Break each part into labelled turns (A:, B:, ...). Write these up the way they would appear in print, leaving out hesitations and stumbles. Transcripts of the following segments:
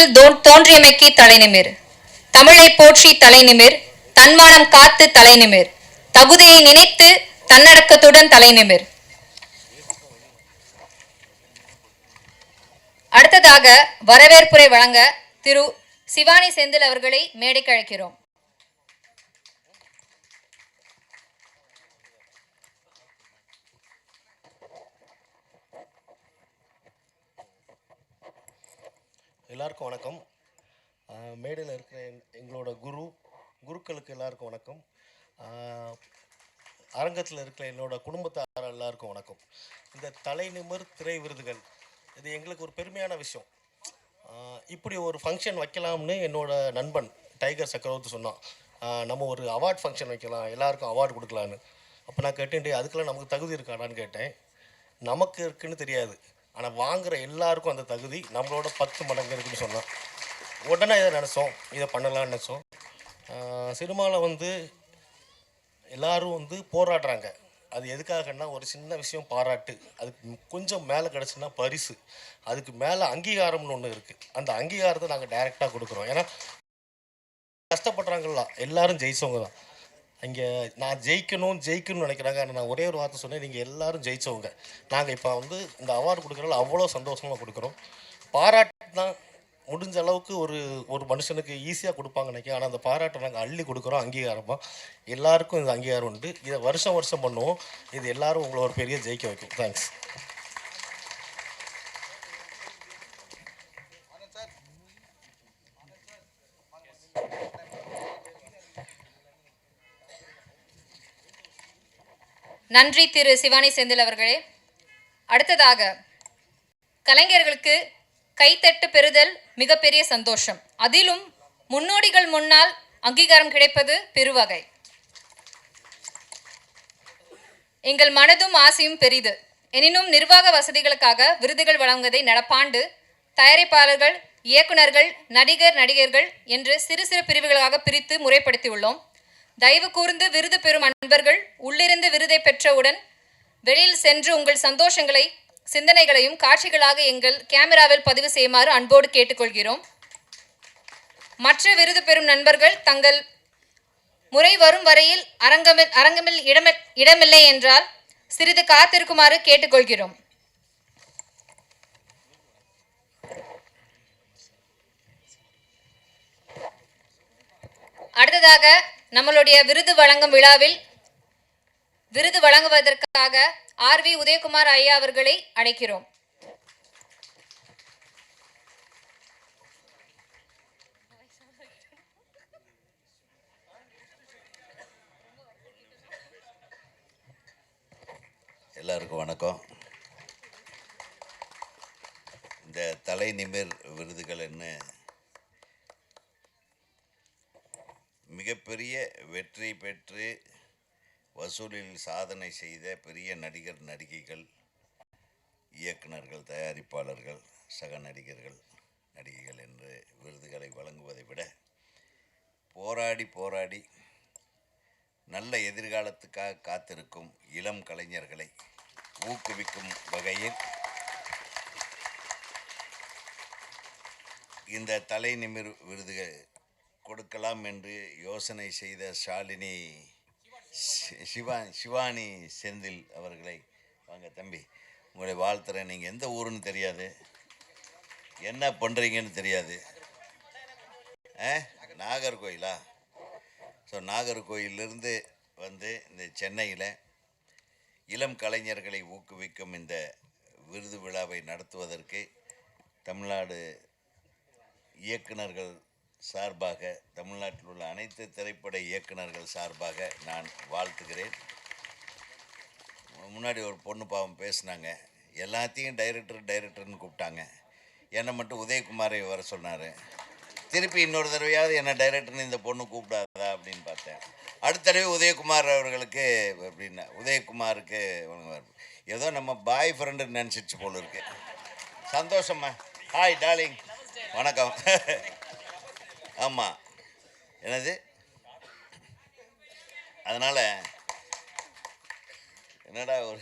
A: தமிழ் தோன்றியமைக்கு தலைநிமிர், தமிழை போற்றி தலைநிமிர், தன்மானம் காத்து தலைநிமிர், தகுதியை நினைத்து தன்னடக்கத்துடன் தலைநிமிர். அடுத்ததாக வரவேற்புரை வழங்க திரு சிவானி செந்தில் அவர்களை மேடைக்கு அழைக்கிறோம்.
B: எல்லாருக்கும் வணக்கம். மேடையில் இருக்கிற எங்களோட குருக்களுக்கு எல்லாருக்கும் வணக்கம். அரங்கத்தில் இருக்கிற என்னோட குடும்பத்தார் எல்லாருக்கும் வணக்கம். இந்த தலைநிமிர் திரை விருதுகள் இது எங்களுக்கு ஒரு பெருமையான விஷயம். இப்படி ஒரு ஃபங்க்ஷன் வைக்கலாம்னு என்னோட நண்பன் டைகர் சக்கரவர்த்தி சொன்னான். நம்ம ஒரு அவார்ட் ஃபங்க்ஷன் வைக்கலாம், எல்லாருக்கும் அவார்டு கொடுக்கலான்னு. அப்போ நான் கேட்டேன், அதுக்கெல்லாம் நமக்கு தகுதி இருக்காடான்னு கேட்டேன். நமக்கு இருக்குன்னு தெரியாது, ஆனால் வாங்குகிற எல்லாருக்கும் அந்த தகுதி நம்மளோட 10 மடங்கு இருக்குன்னு சொன்னான். உடனே இதை நினச்சோம், இதை பண்ணலான்னு நினச்சோம். சினிமாவில் எல்லோரும் போராடுறாங்க. அது எதுக்காகன்னா ஒரு சின்ன விஷயம் பாராட்டு, அதுக்கு கொஞ்சம் மேலே கிடச்சுன்னா பரிசு, அதுக்கு மேலே அங்கீகாரம்னு ஒன்று இருக்குது. அந்த அங்கீகாரத்தை நாங்கள் டைரெக்டாக கொடுக்குறோம். ஏன்னா கஷ்டப்படுறாங்களா, எல்லோரும் ஜெயிச்சவங்க தான். இங்கே நான் ஜெயிக்கணும்னு நினைக்கிறாங்க. ஆனால் நான் ஒரே ஒரு வார்த்தை சொன்னேன், நீங்கள் எல்லோரும் ஜெயித்தவங்க. நாங்கள் இப்போ இந்த அவார்டு கொடுக்குறதுல அவ்வளோ சந்தோஷமாக கொடுக்குறோம். பாராட்டு தான் முடிஞ்ச அளவுக்கு ஒரு மனுஷனுக்கு ஈஸியாக கொடுப்பாங்க நினைக்கிறேன். ஆனால் அந்த பாராட்டை நாங்கள் அள்ளி கொடுக்குறோம் அங்கீகாரமாக. எல்லாருக்கும் இந்த அங்கீகாரம் உண்டு. இதை வருஷம் பண்ணுவோம். இது எல்லோரும் உங்களை ஒரு பெரிய ஜெயிக்க வைக்கும். தேங்க்ஸ்.
A: நன்றி திரு சிவானி செந்தில் அவர்களே. அடுத்ததாக கலைஞர்களுக்கு கைத்தட்டு பெறுதல் மிகப்பெரிய சந்தோஷம். அதிலும் முன்னோடிகள் முன்னால் அங்கீகாரம் கிடைப்பது பெருவகை. எங்கள் மனதும் ஆசையும் பெரிது. எனினும் நிர்வாக வசதிகளுக்காக விருதுகள் வழங்குவதை நடப்பாண்டு தயாரிப்பாளர்கள், இயக்குநர்கள், நடிகர்கள் என்று சிறு சிறு பிரிவுகளாக பிரித்து முறைப்படுத்தியுள்ளோம். தயவு கூர்ந்து விருது பெறும் அன்பர்கள் உள்ளிருந்து விருதை பெற்றவுடன் வெளியில் சென்று உங்கள் சந்தோஷங்களை, சிந்தனைகளையும் காட்சிகளாக எங்கள் கேமராவில் பதிவு செய்யுமாறு அன்போடு கேட்டுக்கொள்கிறோம். மற்ற விருது பெறும் நண்பர்கள் தங்கள் முறை வரும் வரையில் அரங்கமில் இடமில்லை என்றால் சிறிது காத்திருக்குமாறு கேட்டுக்கொள்கிறோம். அடுத்ததாக நம்மளுடைய விருது வழங்கும் விழாவில் விருது வழங்குவதற்காக ஆர்.வி. உதயகுமார் ஐயா அவர்களை அழைக்கிறோம்.
C: எல்லாருக்கும் வணக்கம். இந்த தலைநிமிர் விருதுகள் என்ன மிகப்பெரிய வெற்றி பெற்று வசூலில் சாதனை செய்த பெரிய நடிகர், நடிகைகள், இயக்குநர்கள், தயாரிப்பாளர்கள், சக நடிகர்கள், நடிகைகள் என்று விருதுகளை வழங்குவதை விட போராடி நல்ல எதிர்காலத்துக்காக காத்திருக்கும் இளம் கலைஞர்களை ஊக்குவிக்கும் வகையில் இந்த தலைநிமிர் விருதுகள் கொடுக்கலாம் என்று யோசனை செய்த சிவானி செந்தில் அவர்களை, வாங்க தம்பி, உங்களை வாழ்த்துறேன். நீங்கள் எந்த ஊருன்னு தெரியாது, என்ன பண்ணுறீங்கன்னு தெரியாது. நாகர்கோயிலா? ஸோ நாகர்கோயிலிருந்து இந்த சென்னையில் இளம் கலைஞர்களை ஊக்குவிக்கும் இந்த விருது விழாவை நடத்துவதற்கு தமிழ்நாடு இயக்குநர்கள் சார்பாக, தமிழ்நாட்டில் உள்ள அனைத்து திரைப்பட இயக்குநர்கள் சார்பாக நான் வாழ்த்துகிறேன். முன்னாடி ஒரு பொண்ணு பாவம் பேசினாங்க, எல்லாத்தையும் டைரக்டர்னு கூப்பிட்டாங்க, என்னை மட்டும் உதயகுமாரை வர சொன்னார். திருப்பி இன்னொரு தடவையாவது என்னை டைரக்டர்னு இந்த பொண்ணு கூப்பிடாதா அப்படின்னு பார்த்தேன். அடுத்த தடவை உதயகுமார் அவர்களுக்கு அப்படின்னா, உதயகுமாருக்கு ஏதோ நம்ம பாய் ஃப்ரெண்டுன்னு நினச்சிச்சு போல இருக்கு. சந்தோஷம்மா. ஹாய் டார்லிங், வணக்கம். ஆமாம், என்னது? அதனால் என்னடா ஒரு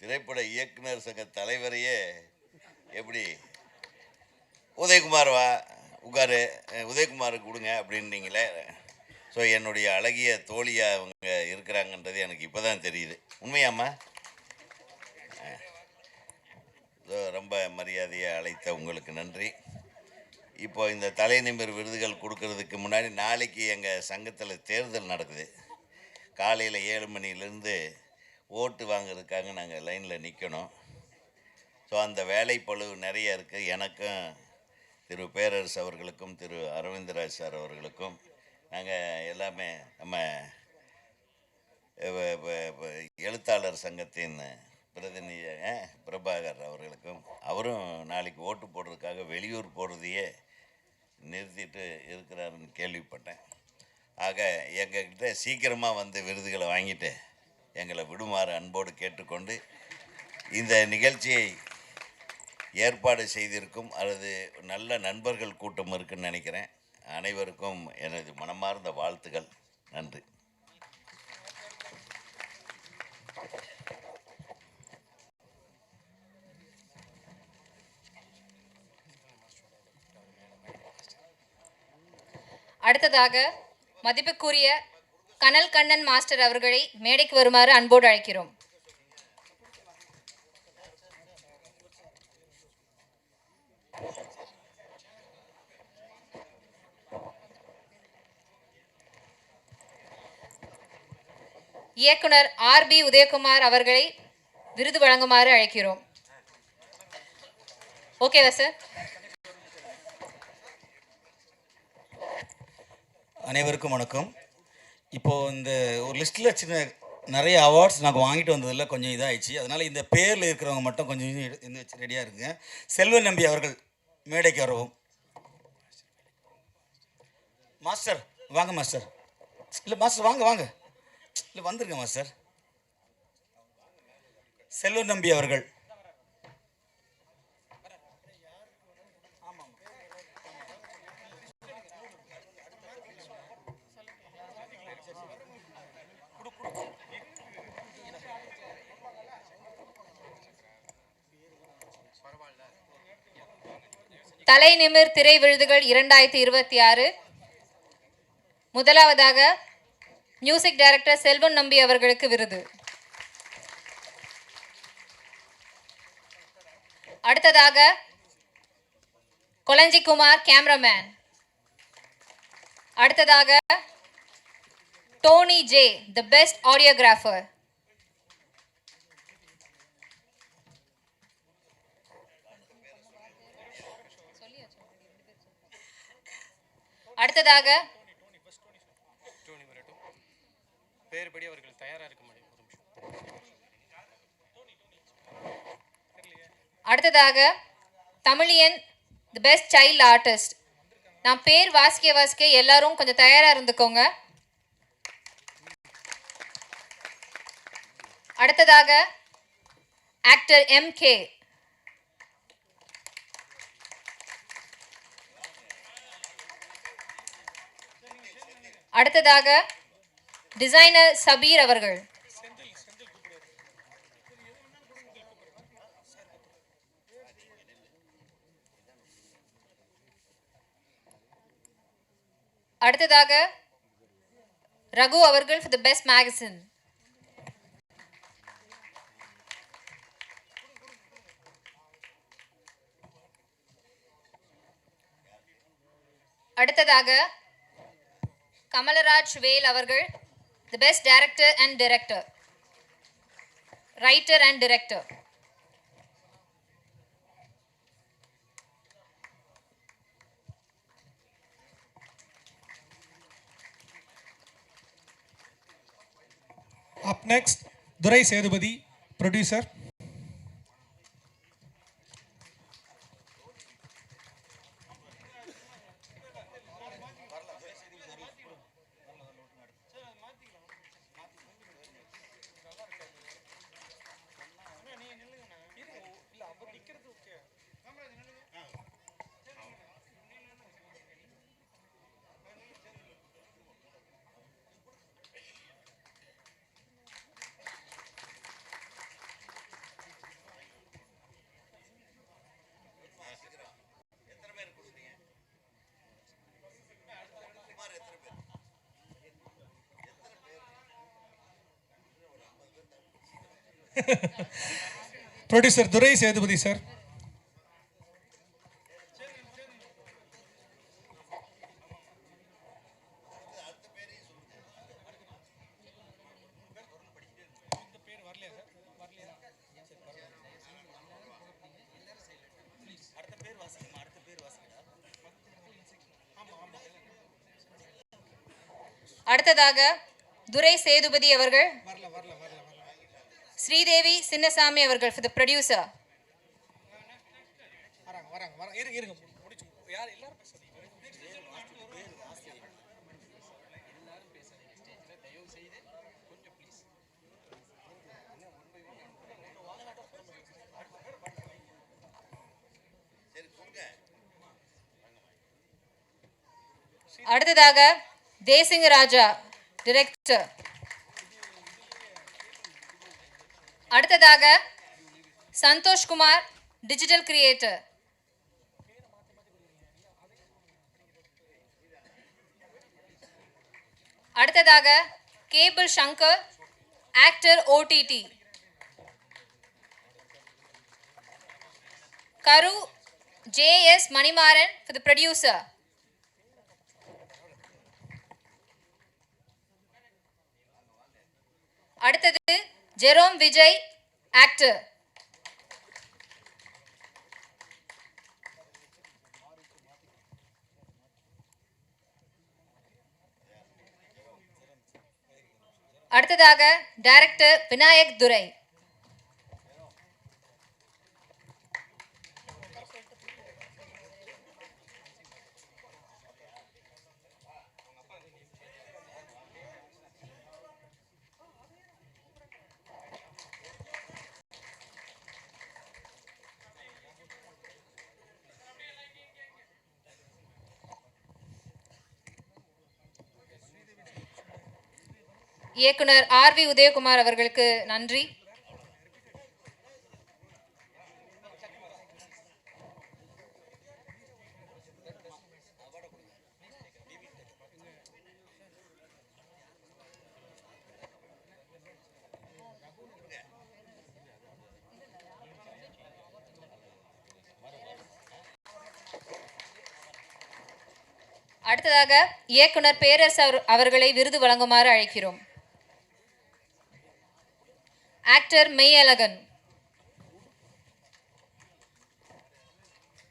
C: திரைப்பட இயக்குனர் சங்க தலைவரையே எப்படி உதயகுமார் வா உட்காரு, உதயகுமாருக்கு கொடுங்க அப்படின்னீங்களே. ஸோ என்னுடைய அழகிய தோழியாக அவங்க இருக்கிறாங்கன்றது எனக்கு இப்போ தான் தெரியுது. உண்மையாம்மா? ஸோ ரொம்ப மரியாதையை அழைத்த உங்களுக்கு நன்றி. இப்போ இந்த தலைநிமிர் விருதுகள் கொடுக்கறதுக்கு முன்னாடி நாளைக்கு எங்கள் சங்கத்தில் தேர்தல் நடக்குது. காலையில் 7 மணிலேருந்து ஓட்டு வாங்குறதுக்காக நாங்கள் லைனில் நிற்கணும். ஸோ அந்த வேலைப்பளு நிறைய இருக்குது. எனக்கும் திரு பேரரசு அவர்களுக்கும் திரு அரவிந்தராஜ் சார் அவர்களுக்கும் நாங்கள் எல்லாமே நம்ம எழுத்தாளர் சங்கத்தின் பிரதிநிதி பிரபாகர் அவர்களுக்கும், அவரும் நாளைக்கு ஓட்டு போடுறதுக்காக வெளியூர் போகிறதையே நிறுத்திட்டு இருக்கிறாருன்னு கேள்விப்பட்டேன். ஆக எங்ககிட்ட சீக்கிரமாக வந்து விருதுகளை வாங்கிட்டு எங்களை விடுமாறு அன்போடு கேட்டுக்கொண்டு, இந்த நிகழ்ச்சியை ஏற்பாடு செய்திருக்கும் அல்லது நல்ல நண்பர்கள் கூட்டம் இருக்குன்னு நினைக்கிறேன். அனைவருக்கும் எனது மனமார்ந்த வாழ்த்துக்கள். நன்றி.
A: அடுத்ததாக மதிப்புக்குரிய கனல் கண்ணன் மாஸ்டர் அவர்களை மேடைக்கு வருமாறு அன்போடு அழைக்கிறோம். இயக்குனர் RB உதயகுமார் அவர்களை விருது வழங்குமாறு அழைக்கிறோம். ஓகேவா சார்?
D: அனைவருக்கும் வணக்கம். இப்போது இந்த ஒரு லிஸ்ட்டில் நிறைய அவார்ட்ஸ் நாங்கள் வாங்கிட்டு வந்ததில் கொஞ்சம் இதாகிடுச்சு. அதனால் இந்த பேரில் இருக்கிறவங்க மட்டும் கொஞ்சம் இருந்து வச்சு ரெடியாக இருக்குங்க. செல்வன் நம்பி அவர்கள் மேடைக்கு வரவும். மாஸ்டர் வாங்க மாஸ்டர். இல்லை மாஸ்டர் வாங்க வாங்க. இல்லை வந்துருங்க மாஸ்டர். செல்வன் நம்பி அவர்கள்.
A: தலை நிமிர் திரை விருதுகள் 2026. முதலாவதாக மியூசிக் டைரக்டர் செல்வன் நம்பி அவர்களுக்கு விருது. அடுத்ததாக கொலஞ்சி குமார் கேமராமேன். அடுத்ததாக Dhoni J the best audiographer. அடுத்ததாக
E: பேர்படி அவர்கள் தயாரா இருக்க முடியும்.
A: அடுத்ததாக Tamilian the best child artist. நான் பேர் வாசிக்க எல்லாரும் கொஞ்சம் தயாரா இருந்துக்கோங்க. அடுத்ததாக ஆக்டர் MK. அடுத்ததாக டிசைனர் சபீர் அவர்கள். அடுத்ததாக ரகு அவர்கள் for the best magazine. அடுத்ததாக கமலராஜ் வேல் அவர்கள் the best director and director, writer and director.
F: Up next, Durai Sedupati, producer. Producer Durai Sethupathi sir.
A: அடுத்ததாக துரை சேதுபதி அவர்கள், ஸ்ரீதேவி சின்னசாமி அவர்கள் for the producer. அடுத்ததாக தேசிங்க ராஜா டிரெக்டர். அடுத்ததாக சந்தோஷ் குமார் டிஜிட்டல் கிரியேட்டர். அடுத்ததாக கேபிள் சங்கர் ஆக்டர் ஓடிடி. கரு JS Manimaran for the producer. அடுத்தது ஜெரோம் விஜய் ஆக்டர். அடுத்ததாக டைரக்டர் விநாயக் துரை. இயக்குனர் RV உதயகுமார் அவர்களுக்கு நன்றி. அடுத்ததாக இயக்குனர் பேரரசு அவர்களை விருது வழங்குமாறு அழைக்கிறோம். ஆக்டர் மெய்யழகன்.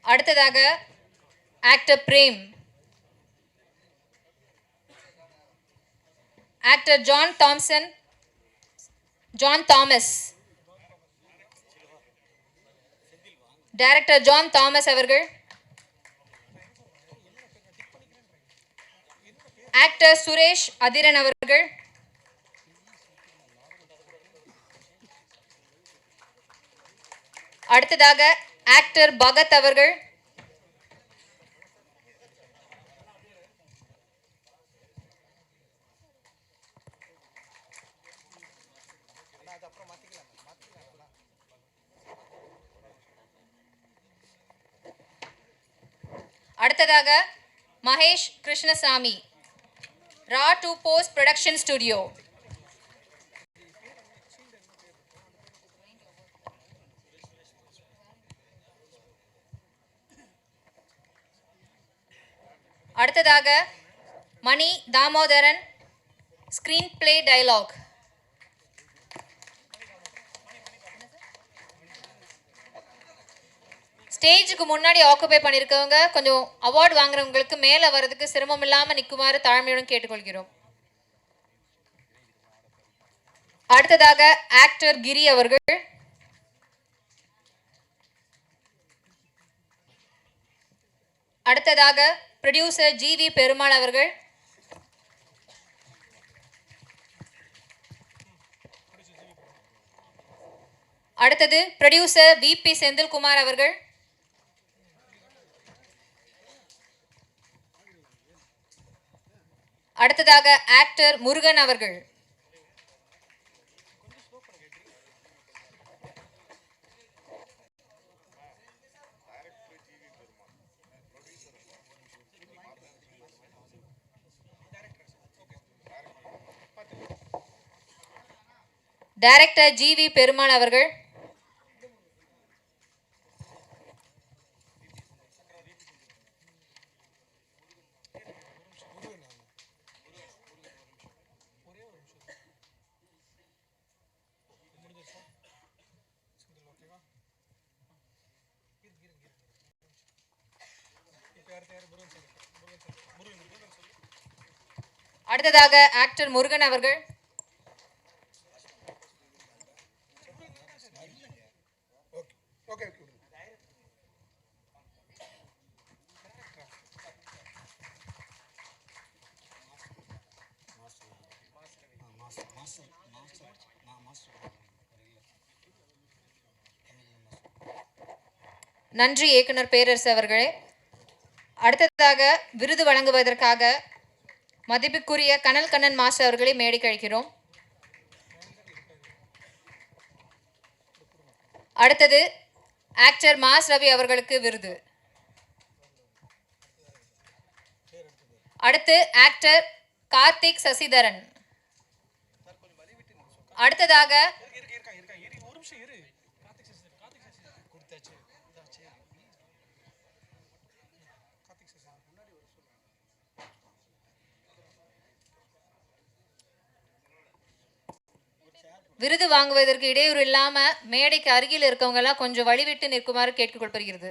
A: அடுத்ததாக actor Prem. Actor John Thomas. Director John Thomas அவர்கள். ஆக்டர் சுரேஷ் அதிரன் அவர்கள். அடுத்ததாக ஆக்டர் பகத் அவர்கள். அடுத்ததாக Mahesh Krishnasamy, raw to post production studio. அடுத்ததாக Mani Damodaran, screenplay dialogue. ஸ்டேஜுக்கு முன்னாடி ஆக்குபை பண்ணியிருக்கவங்க கொஞ்சம் அவார்டு வாங்குறவங்களுக்கு மேலே வர்றதுக்கு சிரமம் இல்லாமல் நிற்குமாறு தாழ்மையுடன் கேட்டுக்கொள்கிறோம். அடுத்ததாக ஆக்டர் கிரி அவர்கள். அடுத்ததாக ப்ரொடியூசர் GV பெருமாள் அவர்கள். அடுத்தது ப்ரொடியூசர் VP செந்தில்குமார் அவர்கள். அடுத்ததாக ஆக்டர் முருகன் அவர்கள். Director GV. பெருமாள் அவர்கள், அடுத்ததாக ஆக்டர் முருகன் அவர்கள், நன்றி இயக்குனர் பேரரசு அவர்களே. அடுத்ததாக விருது வழங்குவதற்காக மதிப்புக்குரிய கனல் கண்ணன் மாஸ்டர் அவர்களை மேடைக்கு அழைக்கிறோம். அடுத்தது ஆக்டர் மாஸ் ரவி அவர்களுக்கு விருது. அடுத்து ஆக்டர் கார்த்திக் சசிதரன். அடுத்ததாக விருது வாங்குவதற்கு இடையூறு இல்லாம மேடைக்கு அருகில் இருக்கவங்க எல்லாம் கொஞ்சம் வழிவிட்டு நிற்குமாறு கேட்டுக்கொள்ளப்படுகிறது.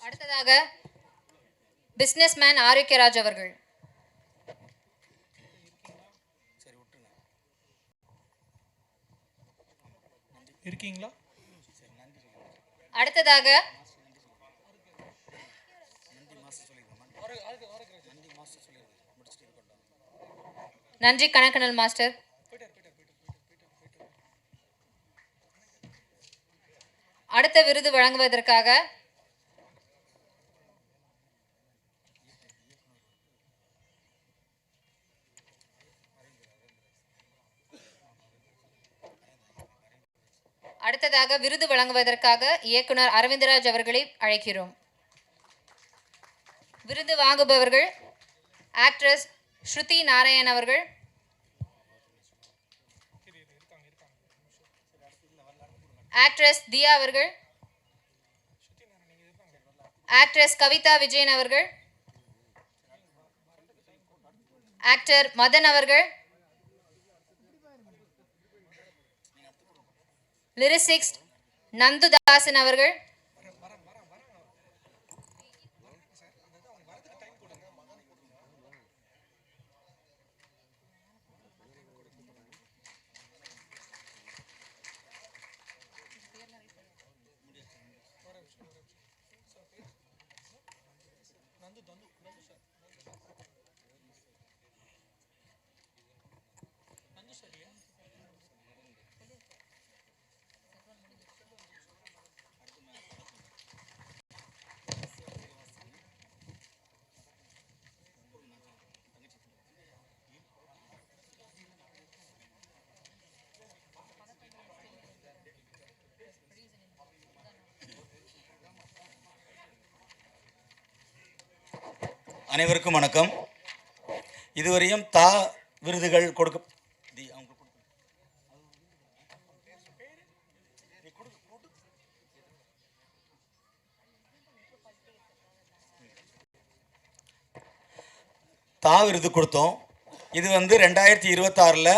A: அடுத்ததாக பிசினஸ்மேன் ஆரோக்கியராஜ் அவர்கள்.
F: இருக்கீங்களா?
A: அடுத்ததாக நன்றி கணக்கனல் மாஸ்டர். அடுத்த விருது வழங்குவதற்காக இயக்குனர் அரவிந்தராஜ் அவர்களை அழைக்கிறோம். விருது வாங்குபவர்கள் ஆக்ட்ரஸ் ஸ்ருதி நாராயண் அவர்கள், ஆக்ட்ரஸ் தியா அவர்கள், ஆக்ட்ரஸ் கவிதா விஜயன் அவர்கள், ஆக்டர் மதன் அவர்கள், லிரிசிஸ்ட் நந்துதாசன் அவர்கள்,
D: அனைவருக்கும் வணக்கம். இதுவரையும் விருதுகள் கொடுக்க விருது கொடுத்தோம். இது 2026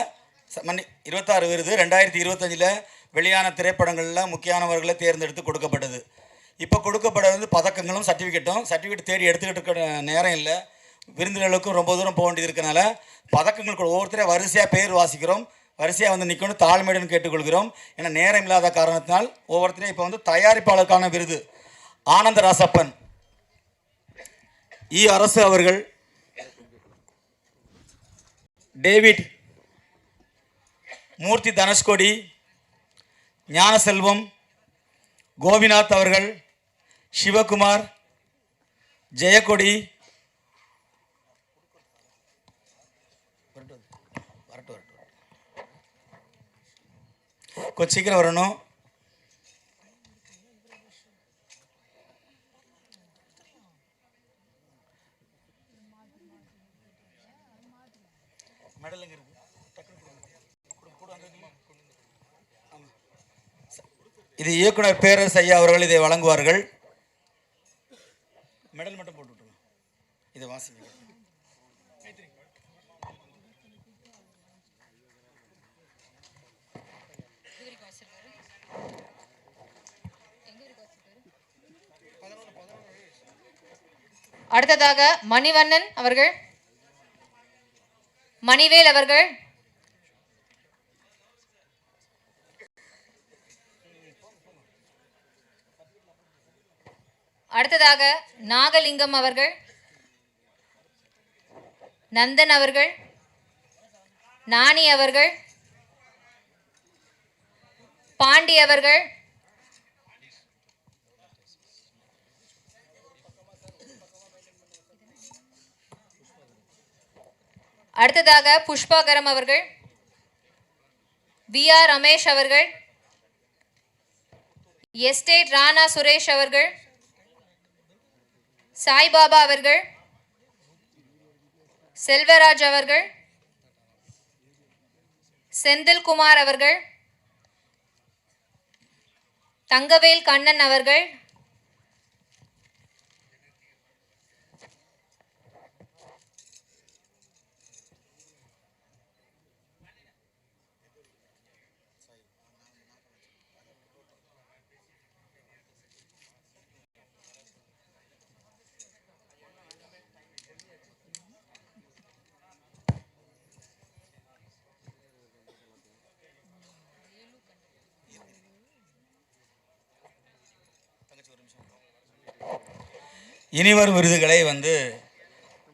D: 26 விருது 2025 வெளியான திரைப்படங்களில் முக்கியமானவர்களை தேர்ந்தெடுத்து கொடுக்கப்பட்டது. இப்போ கொடுக்கப்படுறது பதக்கங்களும் சர்டிஃபிகேட் தேடி எடுத்துக்கிட்டு இருக்க நேரம் இல்லை. விருந்தினர்களுக்கும் ரொம்ப தூரம் போக வேண்டியது இருக்கனால பதக்கங்கள் ஒவ்வொருத்தரையும் வரிசையாக பேர் வாசிக்கிறோம். வரிசையாக நிற்கணும், தாழ்மையுடன் கேட்டுக்கொள்கிறோம். ஏன்னா நேரம் இல்லாத காரணத்தினால் ஒவ்வொருத்தரையும் இப்போ தயாரிப்பாளருக்கான விருது ஆனந்த ராசப்பன் அரசு அவர்கள், டேவிட் மூர்த்தி தனுஷ்கோடி, ஞானசெல்வம், கோபிநாத் அவர்கள், சிவகுமார், ஜெயக்கொடி, கொஞ்சம் சீக்கிரம் வரணும். இது இயக்குனர் பேரரசு ஐயா அவர்கள் இதை வழங்குவார்கள். மெடல் மட்டும் போட்டு விட்டுருங்க. இதை வாசிங்க.
A: அடுத்ததாக மணிவண்ணன் அவர்கள், மணிவேல் அவர்கள், அடுத்ததாக நாகலிங்கம் அவர்கள், நந்தன் அவர்கள், நாணி அவர்கள், பாண்டி அவர்கள், அடுத்ததாக புஷ்பாகரம் அவர்கள், BR ரமேஷ் அவர்கள், எஸ்டேட் ராணா சுரேஷ் அவர்கள், சாய்பாபா அவர்கள், செல்வராஜ் அவர்கள், செந்தில்குமார் அவர்கள், தங்கவேல் கண்ணன் அவர்கள்,
D: இனிவரும் விருதுகளை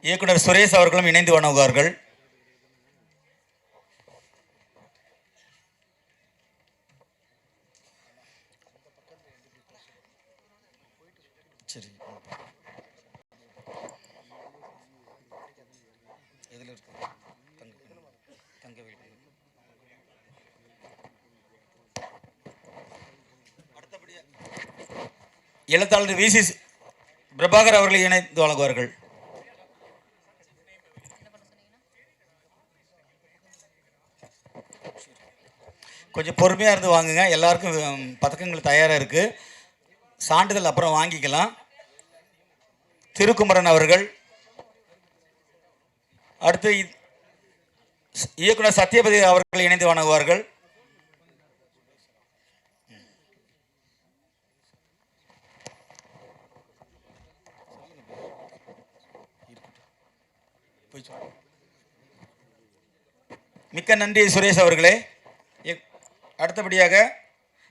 D: இயக்குனர் சுரேஷ் அவர்களும் இணைந்து வழங்குவார்கள். சரி, எதில் இருக்கு? தங்கவேல். அடுத்தபடியாக எழுத்தாளர் VC பிரபாகர் அவர்களை இணைந்து வழங்குவார்கள். கொஞ்சம் பொறுமையாக இருந்து வாங்குங்க. எல்லாருக்கும் பதக்கங்கள் தயாராக இருக்குது. சான்றிதழ் அப்புறம் வாங்கிக்கலாம். திருக்குமரன் அவர்கள், அடுத்து இயக்குனர் சத்யபதி அவர்கள் இணைந்து வழங்குவார்கள். மிக்க நன்றி சுரேஷ் அவர்களே. அடுத்தபடியாக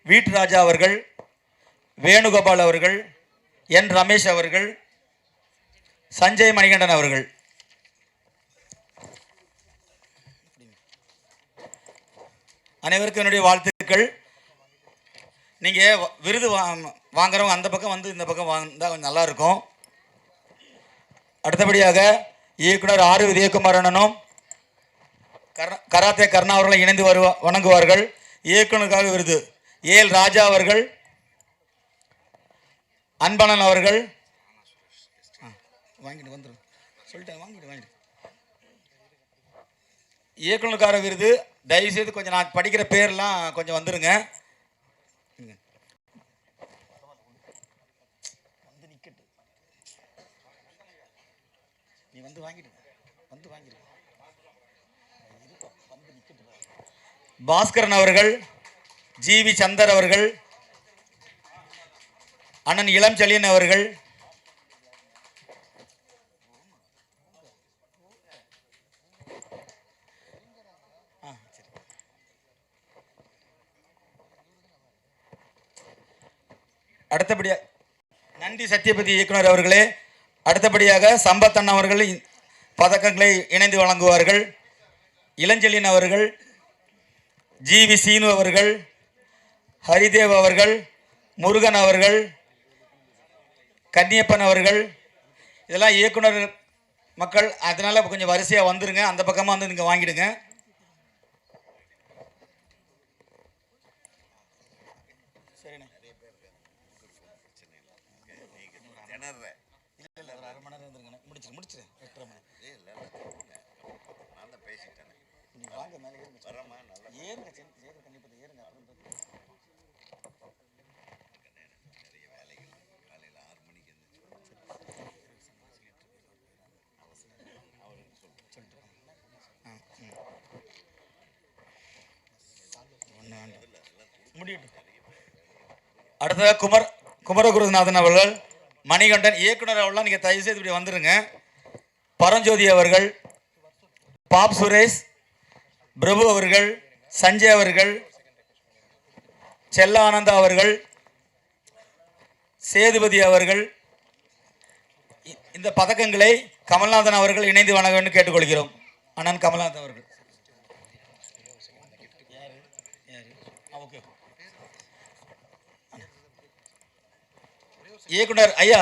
D: வீட்டு ராஜா அவர்கள், வேணுகோபால் அவர்கள், என் ரமேஷ் அவர்கள், சஞ்சய் மணிகண்டன் அவர்கள். அனைவருக்கும் என்னுடைய வாழ்த்துக்கள். நீங்கள் விருது வாங்குறவங்க அந்த பக்கம் இந்த பக்கம் வந்தால் கொஞ்சம் நல்லாயிருக்கும். அடுத்தபடியாக இயக்குனர் ஆர் விஜயகுமாரனும் கராத்தே கர்ணா அவர்களை இணைந்து வணங்குவார்கள். இயக்குனருக்காக விருது ஏல் ராஜா அவர்கள், அன்பனன் அவர்கள். வாங்கிட்டு வந்துடும் சொல்லிட்டேன், வாங்கிட்டு. இயக்குனருக்காக விருது தயவுசெய்து கொஞ்சம் நான் படிக்கிற பேர்லாம் கொஞ்சம் வந்துருங்க. நீ வாங்கிட்டு பாஸ்கரன் அவர்கள், GV சந்தர் அவர்கள், அண்ணன் இளம் செழியன் அவர்கள், அடுத்தபடியாக நன்றி சத்யபதி இயக்குனர் அவர்களே. அடுத்தபடியாக சம்பத்தன் அவர்கள் பதக்கங்களை இணைந்து வழங்குவார்கள். இளஞ்செழியன் அவர்கள், GV சீனு அவர்கள், ஹரிதேவ் அவர்கள், முருகன் அவர்கள், கன்னியப்பன் அவர்கள். இதெல்லாம் இயக்குனர் மக்கள், அதனால் கொஞ்சம் வரிசையாக வந்துருங்க. அந்த பக்கமாக நீங்கள் வாங்கிடுங்க. வாங்க மேலே ஏறுங்க கண்டிப்பாக ஏறுங்க.
C: நிறைய வேலைகள் காலையில் 6 மணிக்கு
D: முடியட்டும். அடுத்ததாக குமரகுருநாதன் அவர்கள், மணிகண்டன் இயக்குனர் அவர்களாம் நீங்கள் தயவு செய்து இப்படி வந்துடுங்க. பரஞ்சோதி அவர்கள், பாப் சுரேஷ், பிரபு அவர்கள், சஞ்சய் அவர்கள், செல்ல ஆனந்தா அவர்கள், சேதுபதி அவர்கள், இந்த பதக்கங்களை கமல்நாதன் அவர்கள் இணைந்து வழங்க வேண்டும் கேட்டுக்கொள்கிறோம். அண்ணன் கமல்நாதன் அவர்கள். இயக்குனர் ஐயா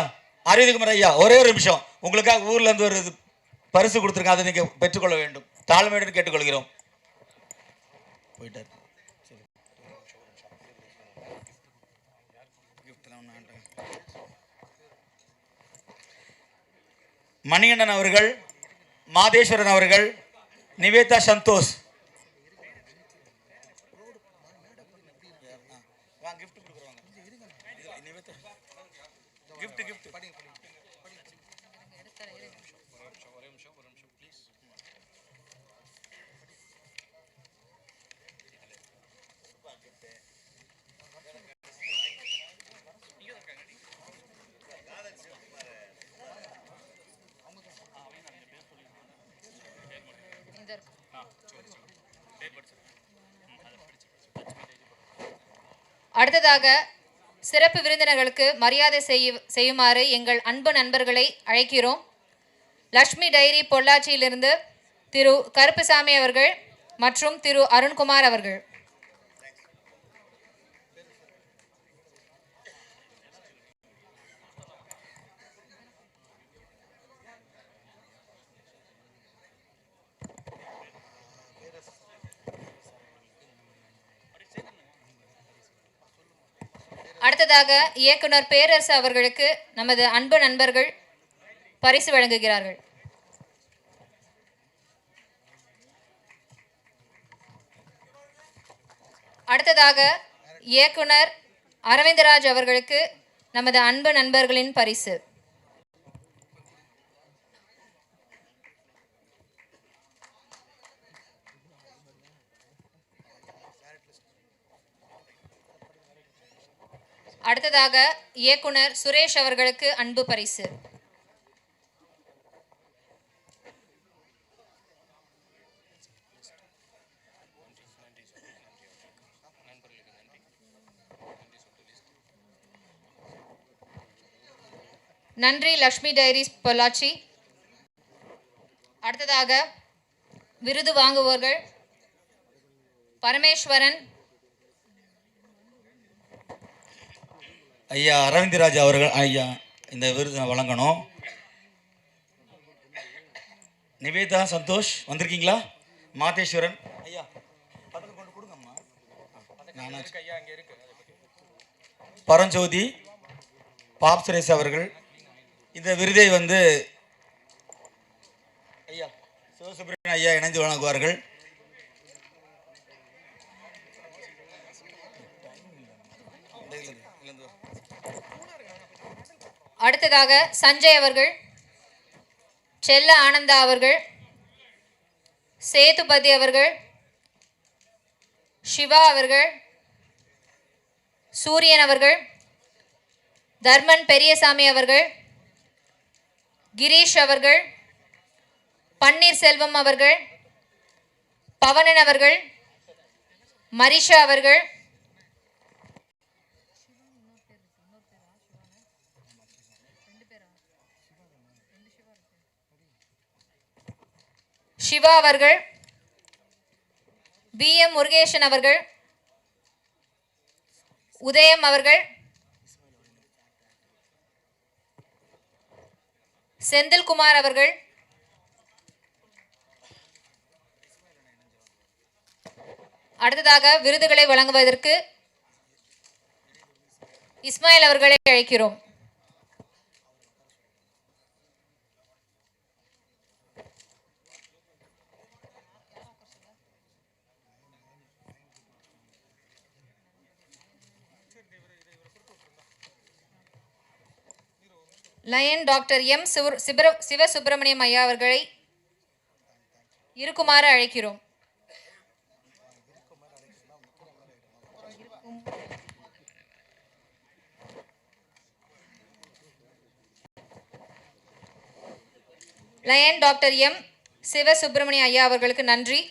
D: அரவிந்த்குமார் ஐயா, ஒரே ஒரு நிமிஷம், உங்களுக்காக ஊர்ல இருந்து ஒரு பரிசு கொடுத்துருக்கேன், அதை நீங்க பெற்றுக்கொள்ள வேண்டும், தாழ்மையுடன் கேட்டுக்கொள்கிறோம். போயிட்டார். மணிகண்டன் அவர்கள், மாதேஸ்வரன் அவர்கள், நிவேதா சந்தோஷ்.
A: அடுத்ததாக சிறப்பு விருந்தினர்களுக்கு மரியாதை செய்யுமாறு எங்கள் அன்பு நண்பர்களை அழைக்கிறோம். லக்ஷ்மி டைரி பொள்ளாச்சியிலிருந்து திரு கருப்புசாமி அவர்கள் மற்றும் திரு அருண்குமார் அவர்கள். அடுத்ததாக இயக்குனர் பேரரசு அவர்களுக்கு நமது அன்பு நண்பர்கள் பரிசு வழங்குகிறார்கள். அடுத்ததாக இயக்குனர் அரவிந்தராஜ் அவர்களுக்கு நமது அன்பு நண்பர்களின் பரிசு. அடுத்ததாக இயக்குனர் சுரேஷ் அவர்களுக்கு அன்பு பரிசு. நன்றி லக்ஷ்மி டைரிஸ் பொள்ளாச்சி. அடுத்ததாக விருது வாங்குவோர்கள் பரமேஸ்வரன்
D: ஐயா, அரவிந்தராஜ் அவர்கள் ஐயா இந்த விருது வழங்கணும். நிவேதா சந்தோஷ் வந்திருக்கீங்களா? மாதேஸ்வரன் ஐயா பதக்கம் கொண்டு கொடுங்கம்மா. பரஞ்சோதி, பாப் சுரேஷ் அவர்கள் இந்த விருதை ஐயா சிவசுப்ரமணியன் ஐயா இணைந்து வழங்குவார்கள்.
A: அடுத்ததாக சஞ்சய் அவர்கள், செல்ல ஆனந்தா அவர்கள், சேதுபதி அவர்கள், சிவா அவர்கள், சூரியன் அவர்கள், தர்மன் பெரியசாமி அவர்கள், கிரீஷ் அவர்கள், பன்னீர்செல்வம் அவர்கள், பவனன் அவர்கள், மரிஷா அவர்கள், சிவா அவர்கள், BM முருகேசன் அவர்கள், உதயம் அவர்கள், செந்தில்குமார் அவர்கள், அடுத்ததாக விருதுகளை வழங்குவதற்கு இஸ்மாயில் அவர்களை அழைக்கிறோம். லயன் டாக்டர் எம் சிவசுப்பிரமணியம் ஐயா அவர்களை இருக்குமாறு அழைக்கிறோம். லயன் டாக்டர் எம் சிவசுப்பிரமணிய ஐயா அவர்களுக்கு நன்றி.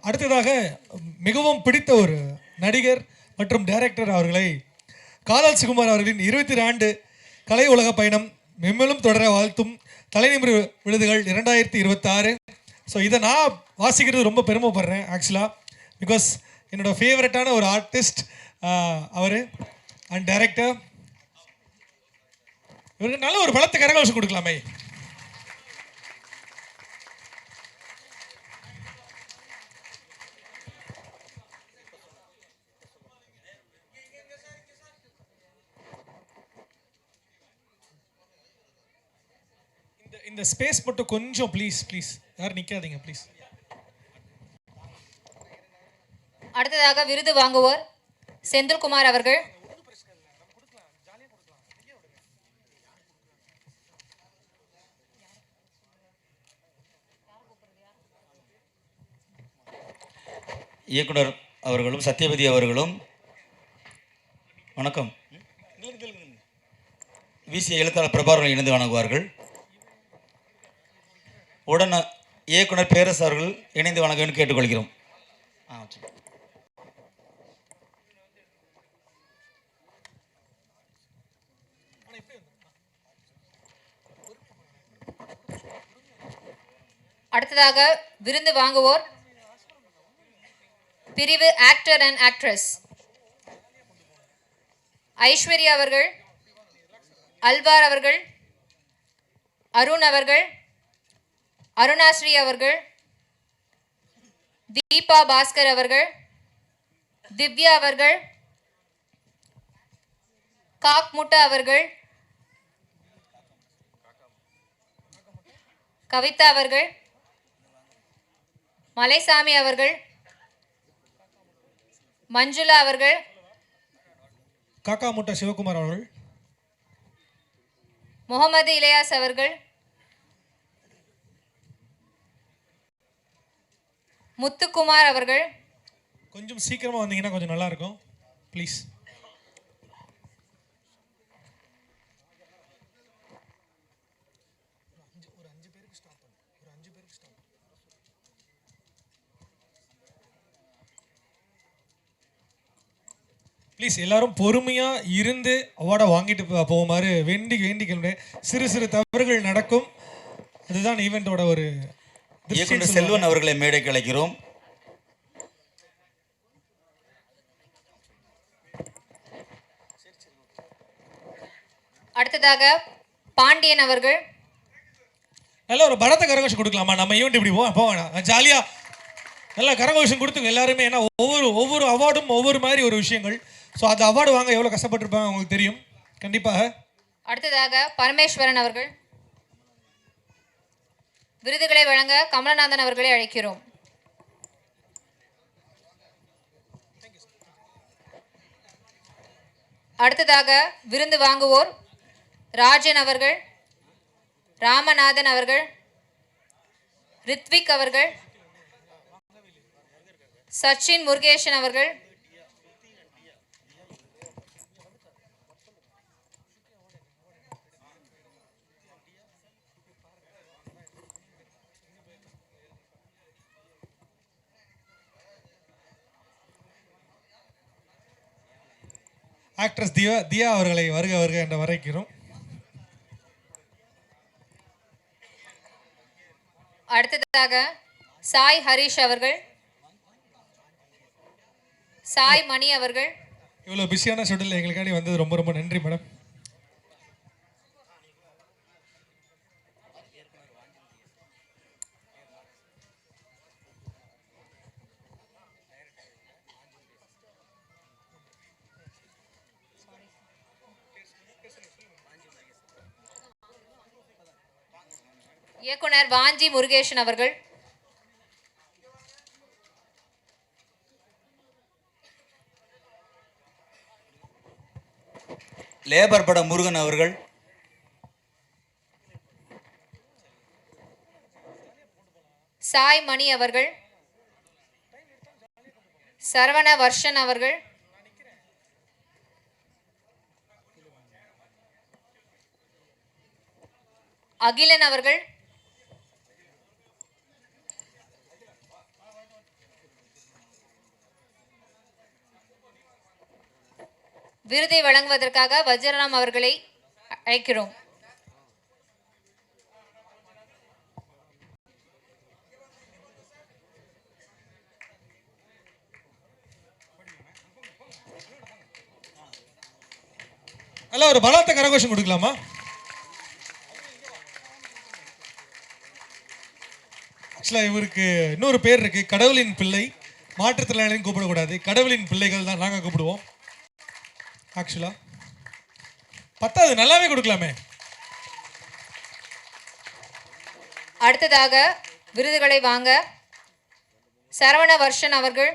F: அடுத்ததாக மிகவும் பிடித்த ஒரு நடிகர் மற்றும் டைரக்டர் அவர்களை காலால் சுகுமார் அவர்களின் 22 ஆண்டு கலை உலக பயணம் மென்மேலும் தொடர வாழ்த்தும் தலைநிமிர் விருதுகள் 2026. ஸோ இதை நான் வாசிக்கிறது ரொம்ப பெருமைப்படுறேன் ஆக்சுவலாக. பிகாஸ் என்னோட ஃபேவரட்டான ஒரு ஆர்டிஸ்ட் அவர் அண்ட் டைரக்டர். இவருக்கு நல்ல ஒரு பலத்தை கரகோஷம் கொடுக்கலாமே. இந்த ஸ்பேஸ் மட்டும் கொஞ்சம் ப்ளீஸ் யாரும் நிற்காதீங்க ப்ளீஸ்.
A: அடுத்ததாக விருது வாங்குவோர் செந்தில்குமார் அவர்கள்.
D: இயக்குனர் அவர்களும் சத்யவதி அவர்களும் வணக்கம். விசிய எழுத்தாளர் பிரபாகரன் இணைந்து வணங்குவார்கள். உடன் இயக்குனர் பேரரசு அவர்கள் இணைந்து வணங்க வேண்டும் கேட்டுக்கொள்கிறோம்.
A: அடுத்ததாக விருது வாங்குவோர் பிரிவு ஆக்டர் அண்ட் ஆக்ட்ரஸ் ஐஸ்வர்யா அவர்கள், அல்வார் அவர்கள், அருண் அவர்கள், அருணாஸ்ரீ அவர்கள், தீபா பாஸ்கர் அவர்கள், திவ்யா அவர்கள், காக்முட்டா அவர்கள், கவிதா அவர்கள், மலைசாமி அவர்கள், மஞ்சுளா அவர்கள்,
F: காக்காமுட்டா சிவகுமார் அவர்கள்,
A: முகமது இலையாஸ் அவர்கள், முத்துக்குமார் அவர்கள்.
F: கொஞ்சம் சீக்கிரமாக வந்தீங்கன்னா கொஞ்சம் நல்லா இருக்கும் ப்ளீஸ். ப்ளீஸ் எல்லாரும் பொறுமையாக இருந்து அவார்டை வாங்கிட்டு போகுமாறு வேண்டிக்கிறேன். சிறு தவறுகள் நடக்கும், அதுதான் ஈவெண்ட்டோட ஒரு.
D: இயக்குனர் செல்வன் அவர்களை மேடைக்கு அழைக்கிறோம்.
A: அடுத்ததாக பாண்டியன் அவர்கள்.
F: நல்ல ஒரு பலத்த கரகோஷம் கொடுக்கலாமா? நம்ம ஈவெண்ட் இப்படி போவேணாம், ஜாலியாக நல்லா கரகோஷம் கொடுத்துங்க எல்லாருமே. ஏன்னா ஒவ்வொரு அவார்டும் ஒவ்வொரு மாதிரி ஒரு விஷயங்கள். ஸோ அந்த அவார்டு வாங்க எவ்வளோ கஷ்டப்பட்டிருப்பாங்க உங்களுக்கு தெரியும் கண்டிப்பாக.
A: அடுத்ததாக பரமேஸ்வரன் அவர்கள். விருதுகளை வழங்க கமலநாதன் அவர்களை அழைக்கிறோம். அடுத்ததாக விருந்து வாங்குவோர் ராஜன் அவர்கள், ராமநாதன் அவர்கள், ரித்விக் அவர்கள், சச்சின் முருகேசன் அவர்கள்,
F: ஆக்ட்ரஸ் தியா அவர்களை வருக என்ற வரைக்கிறோம்.
A: அடுத்ததாக சாய் ஹரிஷ் அவர்கள், சாய் மணி அவர்கள்.
F: இவ்வளோ பிஸியான ஷெட்யூல் எங்களுக்காண்டி வந்தது ரொம்ப ரொம்ப நன்றி மேடம்.
A: இயக்குனர் வாஞ்சி முருகேசன் அவர்கள்,
D: லேபர் பட முருகன் அவர்கள்,
A: சாய் மணி அவர்கள், சரவண வர்ஷன் அவர்கள், அகிலன் அவர்கள், விருதை வழங்குவதற்காக வஜ்ரராம் அவர்களை அழைக்கிறோம்.
F: நல்லா ஒரு பலத்த கரகோஷம் கொடுக்கலாமா? ஆக்சுவலாக இவருக்கு இன்னொரு பேர் இருக்கு, கடவுளின் பிள்ளை. மாற்றுத்திறனாளின்னு கூப்பிடக்கூடாது, கடவுளின் பிள்ளைகள் தான் நாங்கள் கூப்பிடுவோம். ஆக்சுவலா பத்தாவது நல்லாவே கொடுக்கலாமே.
A: அடுத்ததாக விருதுகளை வாங்க சரவண வர்ஷன் அவர்கள்,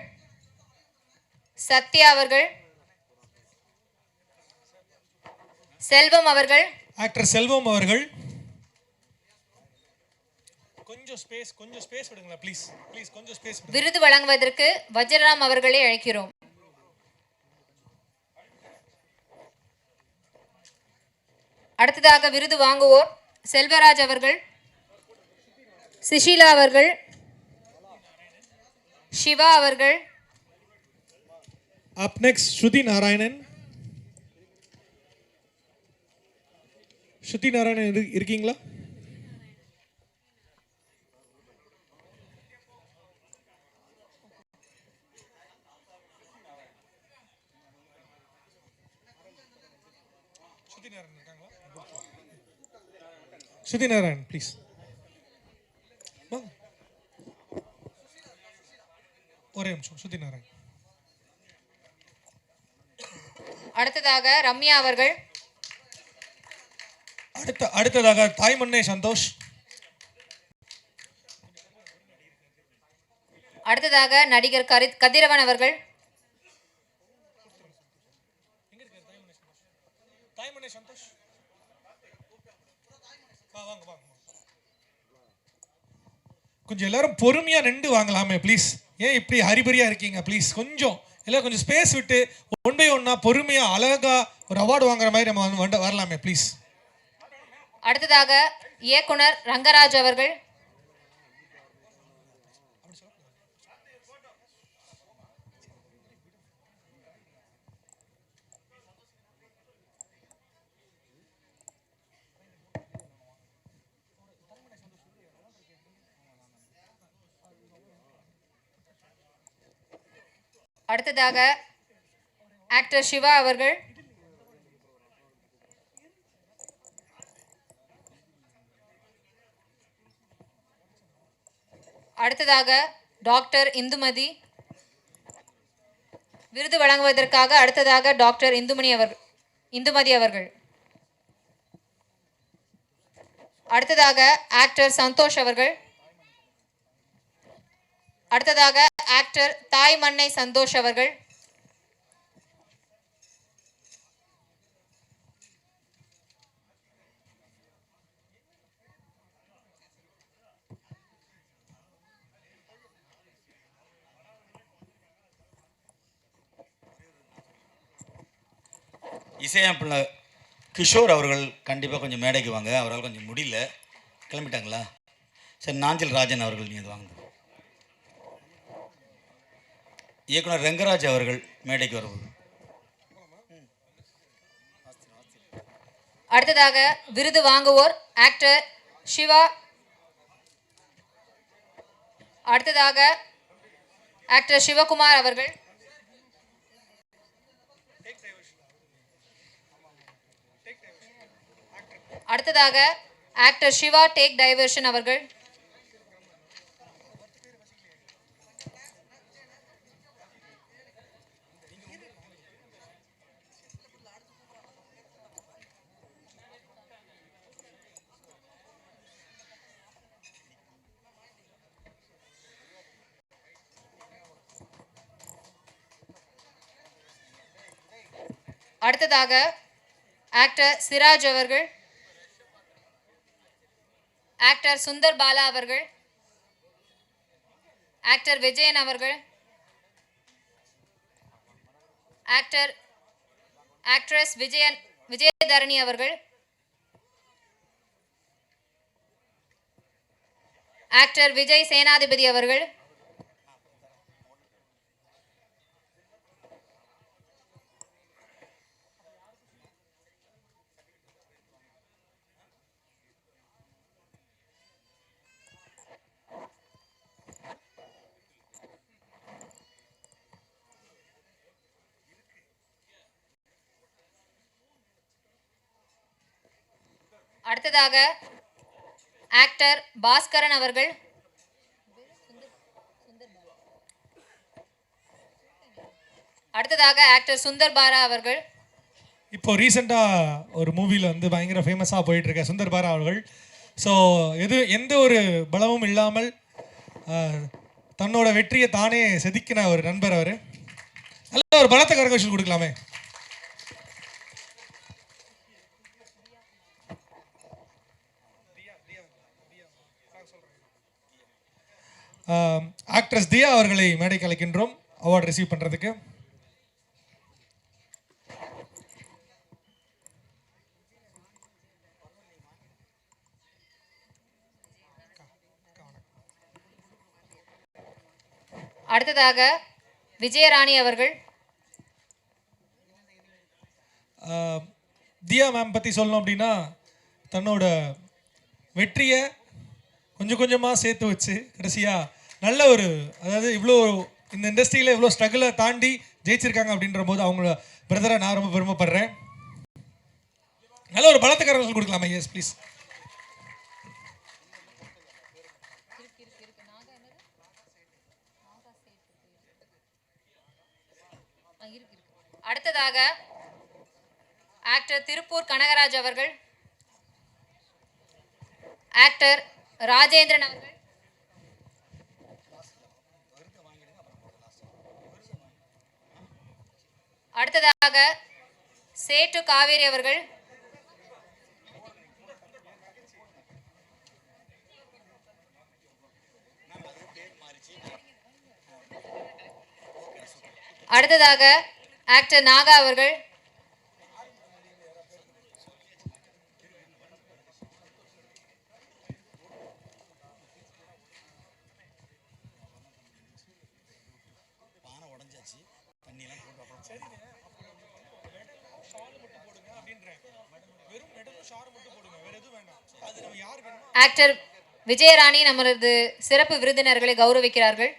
A: சத்யா அவர்கள், செல்வம் அவர்கள்,
F: ஆக்டர் செல்வம் அவர்கள். கொஞ்சம் ஸ்பேஸ் விடுங்களா ப்ளீஸ், கொஞ்சம் ஸ்பேஸ்.
A: விருது வழங்குவதற்கு வஜ்ரராம் அவர்களை அழைக்கிறோம். அடுத்ததாக விருது வாங்குவோர் செல்வராஜ் அவர்கள், சுஷீலா அவர்கள், சிவா அவர்கள்,
F: அப் நெக்ஸ்ட் ஸ்ருதி நாராயணன். ஸ்ருதி நாராயணன் இருக்கீங்களா? ஸ்ருதி நாராயண் ப்ளீஸ். ஒரே நிமிஷம். ஸ்ருதி நாராயண்.
A: அடுத்ததாக ரம்யா அவர்கள்,
F: அடுத்ததாக தாய்மண்ணே சந்தோஷ்.
A: அடுத்ததாக நடிகர் கதிரவன் அவர்கள்,
F: கொஞ்சம் எல்லாரும் பொறுமையா நின்று வாங்கலாமே ப்ளீஸ். ஏன் இப்படி ஹரிபரியா இருக்கீங்க ப்ளீஸ்? கொஞ்சம் எல்லாம் கொஞ்சம் ஸ்பேஸ் விட்டு ஒன் பை ஒன்னா பொறுமையா அழகா ஒரு அவார்டு வாங்குற மாதிரி நம்ம வரலாமே ப்ளீஸ்.
A: அடுத்ததாக இயக்குனர் ரங்கராஜ் அவர்கள், அடுத்ததாக ஆக்டர் சிவா அவர்கள், அடுத்ததாக டாக்டர் இந்துமதி. விருது வழங்குவதற்காக அடுத்ததாக டாக்டர் இந்துமதி அவர்கள். அடுத்ததாக ஆக்டர் சந்தோஷ் அவர்கள். அடுத்ததாக ஆக்டர் தாய் மண்ணை சந்தோஷ் அவர்கள்.
D: இசையமைப்பாளர் கிஷோர் அவர்கள் கண்டிப்பாக கொஞ்சம் மேடைக்கு வாங்க. அவரால் கொஞ்சம் முடியல, கிளம்பிட்டாங்களா? சரி, நாஞ்சில் ராஜன் அவர்கள் நீங்கள் வாங்க. இயக்குனர் ரங்கராஜ் அவர்கள் மேடைக்கு வருவது.
A: அடுத்ததாக விருது வாங்குவோர் ஆக்டர் சிவா. அடுத்ததாக ஆக்டர் சிவகுமார் அவர்கள். அடுத்ததாக ஆக்டர் சிவா டேக் டைவர்ஷன் அவர்கள். அடுத்ததாக ஆக்டர் சிராஜ் அவர்கள், ஆக்டர் சுந்தர் பாலா அவர்கள், ஆக்டர் விஜயன் அவர்கள், ஆக்ட்ரஸ் விஜயதரணி அவர்கள், ஆக்டர் விஜய் சேனாதிபதி அவர்கள், அடுத்ததாக ஆக்டர் பாஸ்கரன் அவர்கள், அடுத்ததாக ஆக்டர் சுந்தர் பாரா அவர்கள்.
F: இப்போ ரீசெண்டாக ஒரு மூவியில் வந்து பயங்கர ஃபேமஸாக போயிட்டுருக்க சுந்தர் பாரா அவர்கள். ஸோ எந்த ஒரு பலமும் இல்லாமல் தன்னோட வெற்றியை தானே செதுக்கின ஒரு நண்பர் அவர். நல்ல ஒரு பலத்த கரகோஷம் கொடுக்கலாமே. ஆக்ட்ரஸ் தியா அவர்களை மேடைக்கு அழைக்கின்றோம் அவார்டு ரிசீவ் பண்ணுறதுக்கு.
A: அடுத்ததாக விஜயராணி அவர்கள்.
F: தியா மேம் பற்றி சொல்லணும் அப்படின்னா தன்னோட வெற்றியை கொஞ்சம் கொஞ்சமாக சேர்த்து வச்சு கடைசியாக நல்ல ஒரு, அதாவது இவ்வளோ இந்த இண்டஸ்ட்ரியில் இவ்வளோ ஸ்ட்ரகிளை தாண்டி ஜெயிச்சிருக்காங்க அப்படின்ற போது அவங்கள பிரதரை நான் ரொம்ப பெருமைப்படுறேன். நல்ல ஒரு பலத்துக்காரர்கள் கொடுக்கலாமா? Yes please.
A: அடுத்ததாக ஆக்டர் திருப்பூர் கனகராஜ் அவர்கள், ஆக்டர் ராஜேந்திரன் அவர்கள், அடுத்ததாக சேட்டு காவேரி அவர்கள், அடுத்ததாக ஆக்டர் நாகா அவர்கள், ஆக்டர் விஜயராணி நமது சிறப்பு விருந்தினர்களை கௌரவிக்கிறார்கள்.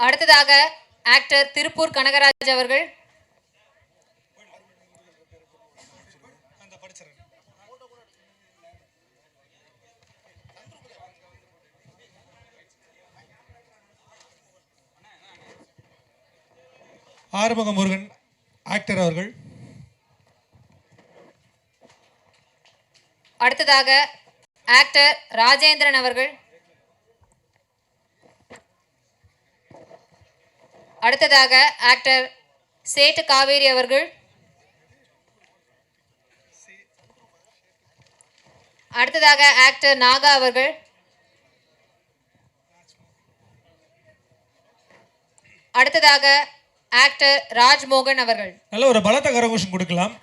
A: அடுத்ததாக ஆக்டர் திருப்பூர் கனகராஜ் அவர்கள்,
F: ஆறுமுக முருகன் ஆக்டர் அவர்கள்,
A: அடுத்ததாக ஆக்டர் ராஜேந்திரன் அவர்கள், அடுத்ததாக ஆக்டர் சேட்டு காவேரி அவர்கள், அடுத்ததாக ஆக்டர் நாகா அவர்கள், அடுத்ததாக ஆக்டர் ராஜ்மோகன் அவர்கள்.
F: நல்ல ஒரு பலத்த கரகோஷம் கொடுக்கலாம்.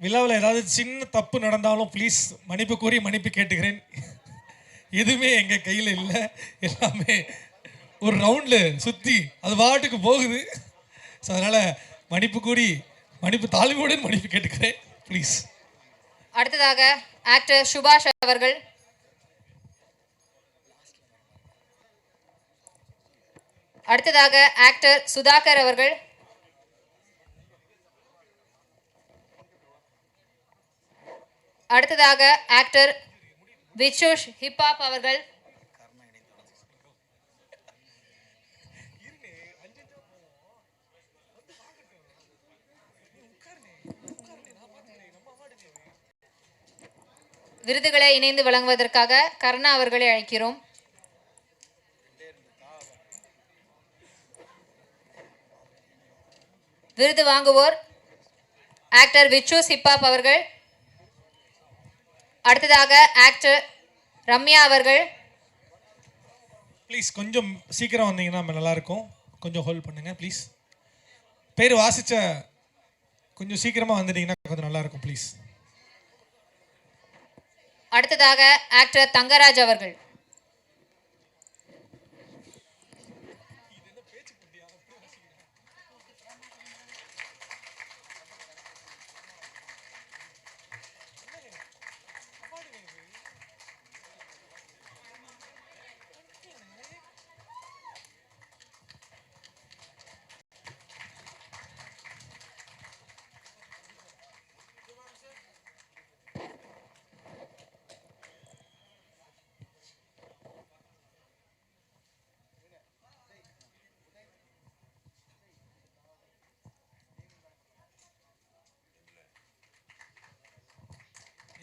F: விழாவில் ஏதாவது சின்ன தப்பு நடந்தாலும் ப்ளீஸ் மன்னிப்பு கூறி மன்னிப்பு கேட்டுக்கிறேன். எதுவுமே எங்கள் கையில் இல்லை, எல்லாமே ஒரு ரவுண்டில் சுற்றி அது பாட்டுக்கு போகுது. ஸோ அதனால் மன்னிப்பு கூறி மன்னிப்பு தாழ்மையுடன் மன்னிப்பு கேட்டுக்கிறேன் ப்ளீஸ்.
A: அடுத்ததாக ஆக்டர் சுபாஷ் அவர்கள், அடுத்ததாக ஆக்டர் சுதாகர் அவர்கள், அடுத்ததாக ஆக்டர் விச்சுஷ் ஹிப்ஹாப் அவர்கள், விருதுகளை இணைந்து வழங்குவதற்காக கருணா அவர்களை அழைக்கிறோம். விருது வாங்குவோர் ஆக்டர் விச்சு சிப்பாப் அவர்கள். அடுத்ததாக ஆக்டர் ரம்யா அவர்கள்.
F: ப்ளீஸ் கொஞ்சம் சீக்கிரம் வந்தீங்கன்னா நல்லாயிருக்கும். கொஞ்சம் ஹோல்ட் பண்ணுங்க ப்ளீஸ். பேர் வாசித்த கொஞ்சம் சீக்கிரமாக வந்துட்டீங்கன்னா கொஞ்சம் நல்லாயிருக்கும் ப்ளீஸ்.
A: அடுத்ததாக ஆக்டர் தங்கராஜ் அவர்கள்.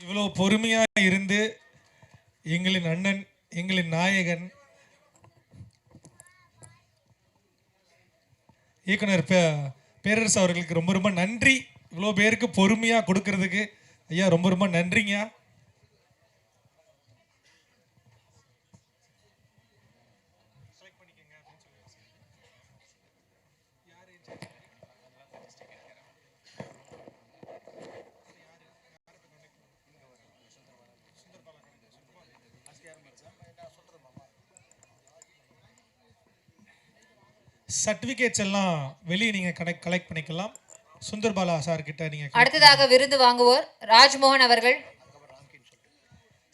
F: இவ்வளோ பொறுமையாக இருந்து எங்களின் அண்ணன், எங்களின் நாயகன், இயக்குனர் பேரரசு அவர்களுக்கு ரொம்ப ரொம்ப நன்றி. இவ்வளோ பேருக்கு பொறுமையாக கொடுக்கறதுக்கு ஐயா ரொம்ப ரொம்ப நன்றிங்க. சர்டிஃபிகேட்ஸ் எல்லாம் வெளியே நீங்கள் கலெக்ட் பண்ணிக்கலாம். சுந்தர்பாலா சார் கிட்ட நீங்கள்.
A: அடுத்ததாக விருது வாங்குவோர் ராஜ்மோகன் அவர்கள்.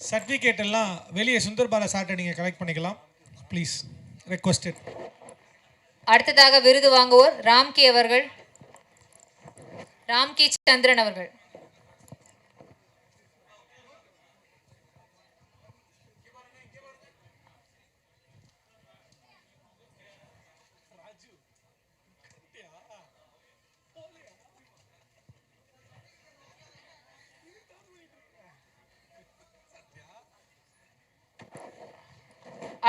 F: சர்டிஃபிகேட் எல்லாம் வெளியே சுந்தர்பாலா சார்ட்ட நீங்கள் கலெக்ட் பண்ணிக்கலாம் ப்ளீஸ், ரெக்வஸ்டட்.
A: அடுத்ததாக விருது வாங்குவோர் ராம்கி அவர்கள். ராம்கி சந்திரன் அவர்கள்.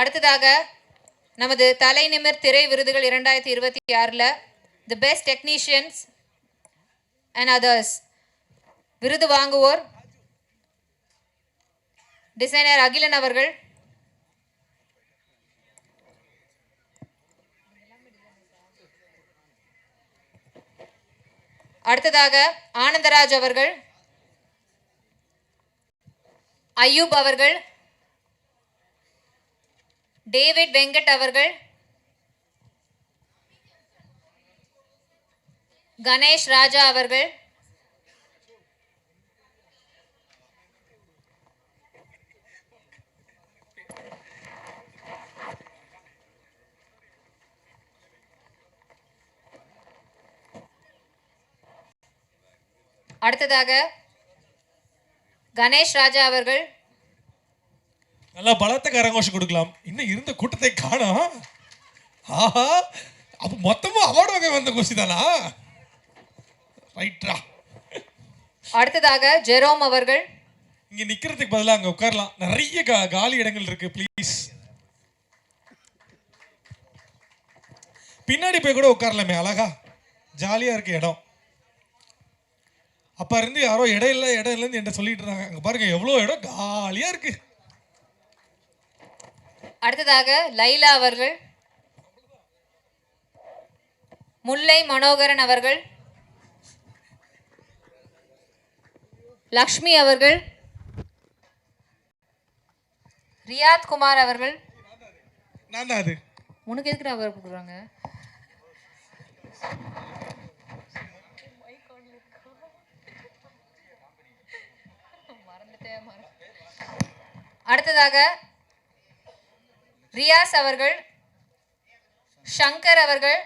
A: அடுத்ததாக நமது தலைநிமிர் திரை விருதுகள் 2026 the best technicians and others விருது வாங்குவோர் டிசைனர் அகிலன் அவர்கள். அடுத்ததாக ஆனந்தராஜ் அவர்கள், அய்யூப் அவர்கள், டேவிட் வெங்கட் அவர்கள், கணேஷ் ராஜா அவர்கள், அடுத்ததாக கணேஷ் ராஜா அவர்கள்.
F: நல்லா பலத்த கரங்கோஷம் கொடுக்கலாம். இன்னும் இருந்த கூட்டத்தை காணோம். ஆஹா, அப்போ மொத்தமாக அவார்டு வாங்க வந்த கோஷி தானா? ரைட்ரா.
A: அடுத்ததாக ஜெரோம் அவர்கள்.
F: இங்கே நிற்கிறதுக்கு பதிலாக அங்கே உட்காரலாம், நிறைய காலி இடங்கள் இருக்கு ப்ளீஸ். பின்னாடி போய் கூட உட்காரலாமே, அழகா ஜாலியாக இருக்கு இடம். அப்போ இருந்து யாரோ இடம் இல்லைன்னு என்கிட்ட சொல்லிட்டு இருந்தாங்க. அங்கே பாருங்க எவ்வளோ இடம் காலியாக இருக்கு.
A: அடுத்ததாக லைலா அவர்கள், முல்லை மனோகரன் அவர்கள், லக்ஷ்மி அவர்கள், ரியாத் குமார் அவர்கள்.
F: நான் தான் அது.
A: உனக்கு எதுக்கு அவர் கொடுக்குறாங்க? அடுத்ததாக ரியாஸ் அவர்கள், ஷங்கர் அவர்கள்,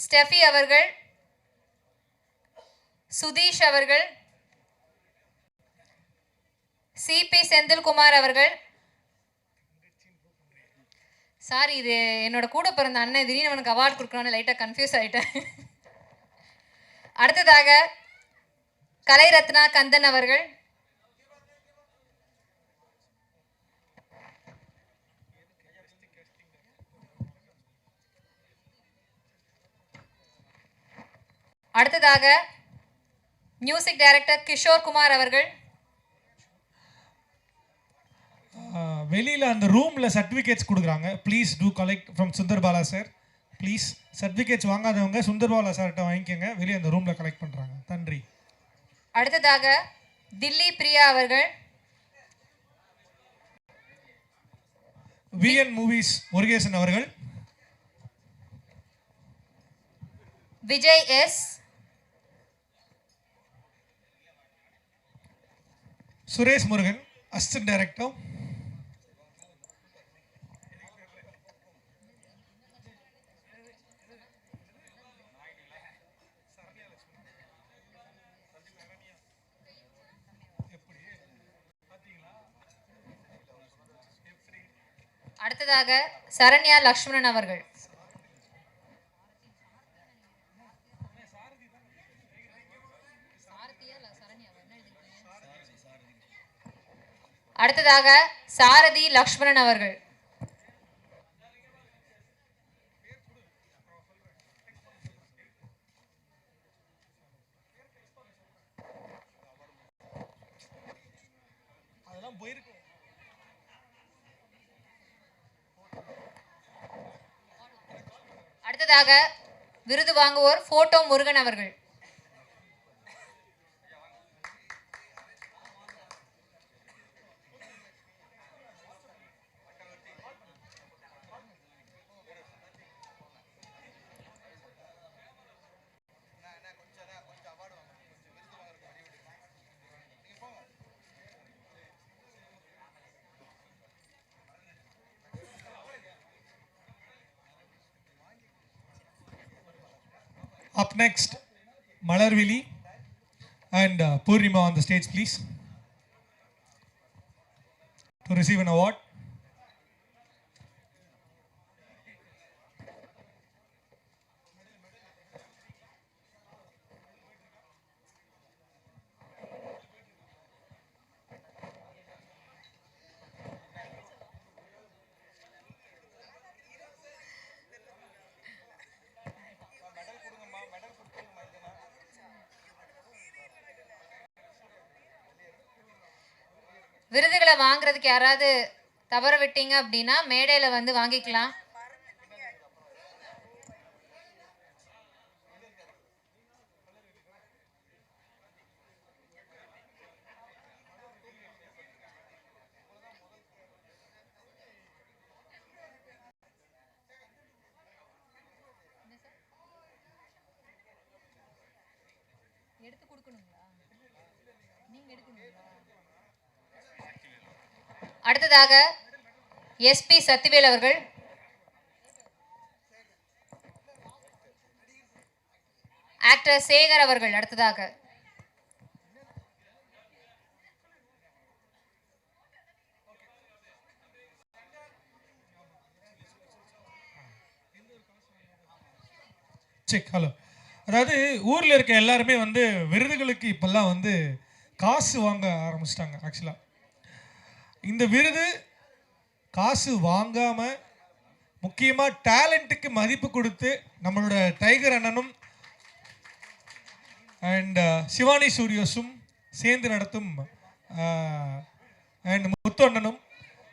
A: ஸ்டெஃபி அவர்கள், சுதீஷ் அவர்கள், சிபி செந்தில்குமார் அவர்கள். சாரி, இது என்னோட கூட பிறந்த அண்ணன், திடீர்னு அவனுக்கு அவார்டு கொடுக்கணும்னு லைட்டாக கன்ஃபியூஸ் ஆகிட்டேன். அடுத்ததாக கலைரத்னா கந்தன் அவர்கள், அடுத்ததாக மியூசிக் டைரக்டர் கிஷோர் குமார் அவர்கள்.
F: வெளியில் அந்த ரூமில் சர்டிஃபிகேட்ஸ் கொடுக்குறாங்க. Please do collect from Sundarbala sir. ப்ளீஸ் சர்டிஃபிகேட்ஸ் வாங்காதவங்க சுந்தர்பாலா சார்கிட்ட வாங்கிக்கோங்க. வெளியே அந்த ரூமில் கலெக்ட் பண்ணுறாங்க. நன்றி.
A: அடுத்ததாக தில்லி பிரியா அவர்கள்.
F: விஎன் மூவிஸ் முருகேசன் அவர்கள்.
A: Vijay S.
F: Suresh Murugan assistant director.
A: அடுத்ததாக சரண்யா லக்ஷ்மணன் அவர்கள். அடுத்ததாக சாரதி லக்ஷ்மணன் அவர்கள். அடுத்ததாக விருது வாங்குவோர் போட்டோ முருகன் அவர்கள்.
F: Up next, Malarvili and Purnima on the stage, please, to receive an award.
A: விருதுகளை வாங்குறதுக்கு யாராவது தவற விட்டீங்க அப்படின்னா மேடையில் வந்து வாங்கிக்கலாம். எடுத்து கொடுக்கணுங்களா? நீங்க எடுக்கணுங்களா? அடுத்ததாக எஸ்பி சத்திவேல் அவர்கள். ஆக்டர் சேகர் அவர்கள். அடுத்ததாக
F: செக். ஹலோ. அதாவது ஊரில் இருக்க எல்லாருமே வந்து விருதுகளுக்கு இப்போல்லாம் வந்து காசு வாங்க ஆரம்பிச்சிட்டாங்க. ஆக்சுவலாக இந்த விருது காசு வாங்காமல் முக்கியமாக டேலண்ட்டுக்கு மதிப்பு கொடுத்து நம்மளோட டைகர் அண்ணனும் அண்ட் சிவானி ஸ்டூடியோஸும் சேர்ந்து நடத்தும் அண்ட் முத்து அண்ணனும்.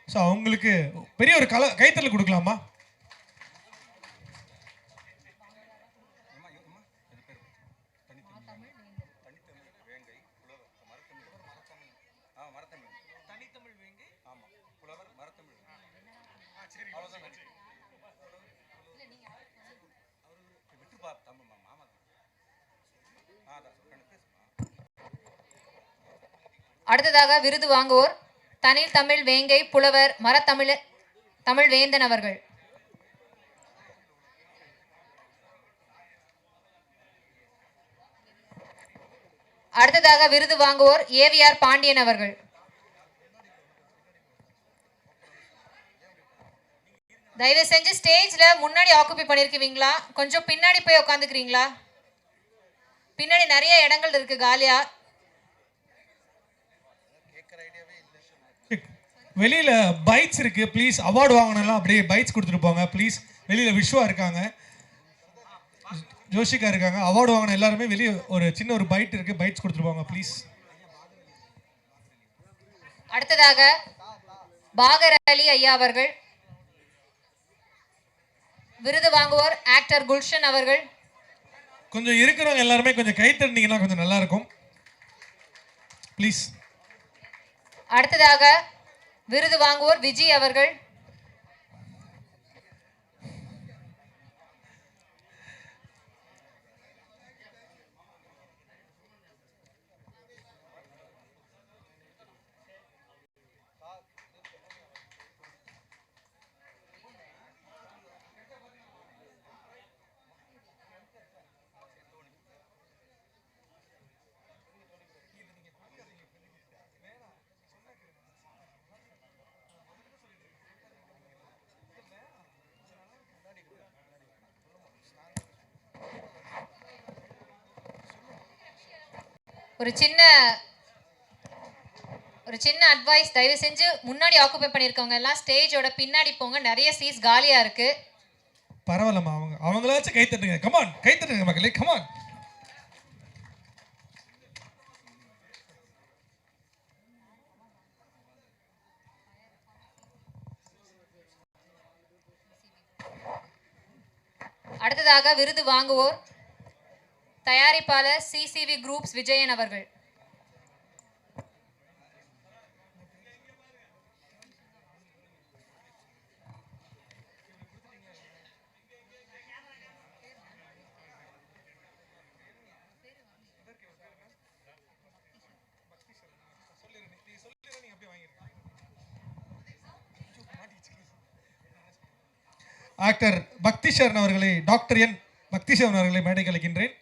F: ஸோ அவங்களுக்கு பெரிய ஒரு கைத்தறல் கொடுக்கலாமா?
A: அடுத்ததாக விருது வாங்குவோர் தனில் தமிழ் வேங்கை புலவர் தமிழ் வேந்தன் அவர்கள். அடுத்ததாக விருது வாங்குவோர் ஏவிஆர் பாண்டியன் அவர்கள். தயவு செஞ்சு ஸ்டேஜ்ல முன்னாடி ஆக்குபை பண்ணிருக்கீங்களா? கொஞ்சம் பின்னாடி போய் உட்காந்துக்கிறீங்களா? பின்னாடி நிறைய இடங்கள் இருக்கு காலியா.
F: வெளியில பைட்ஸ் இருக்கு. ப்ளீஸ் அவார்டு வாங்கினாலும் அப்படியே பைட்ஸ் கொடுத்துட்டு போங்க ப்ளீஸ். வெளியில விஸ்வா இருக்காங்க. ஜோஷிகா இருக்காங்க. அவார்டு வாங்கின எல்லாருமே வெளியே ஒரு சின்ன ஒரு பைட் இருக்கு, பைட்ஸ் கொடுத்துருவாங்க ப்ளீஸ்.
A: அடுத்ததாக பாகர் அலி ஐயா அவர்கள். விருது வாங்குவோர் ஆக்டர் குல்ஷன் அவர்கள்.
F: கொஞ்சம் இருக்கிறவங்க எல்லாருமே கொஞ்சம் கை தட்டினீங்கன்னா கொஞ்சம் நல்லா இருக்கும் ப்ளீஸ்.
A: அடுத்ததாக விருது வாங்குவோர் விஜய் அவர்கள். ஒரு சின்ன அட்வைஸ், தயவு செஞ்சு முன்னாடி ஆக்குபை பண்ணியிருக்கவங்க எல்லாம் ஸ்டேஜோட பின்னாடி போங்க, நிறைய சீட்ஸ் காலியா இருக்கு.
F: பரவாயில்லம்மா, அவங்களாச்சும் கை தட்டுங்க. கமான், கை தட்டுங்க மக்களே, கமான்.
A: அடுத்ததாக விருது வாங்குவோர் தயாரிப்பாளர் சிசிவி குரூப்ஸ் விஜயன் அவர்கள்.
F: ஆக்டர் பக்திஷரன் அவர்களை, டாக்டர் என் பக்திஷரன் அவர்களை மேடை கலைக்கின்றேன்.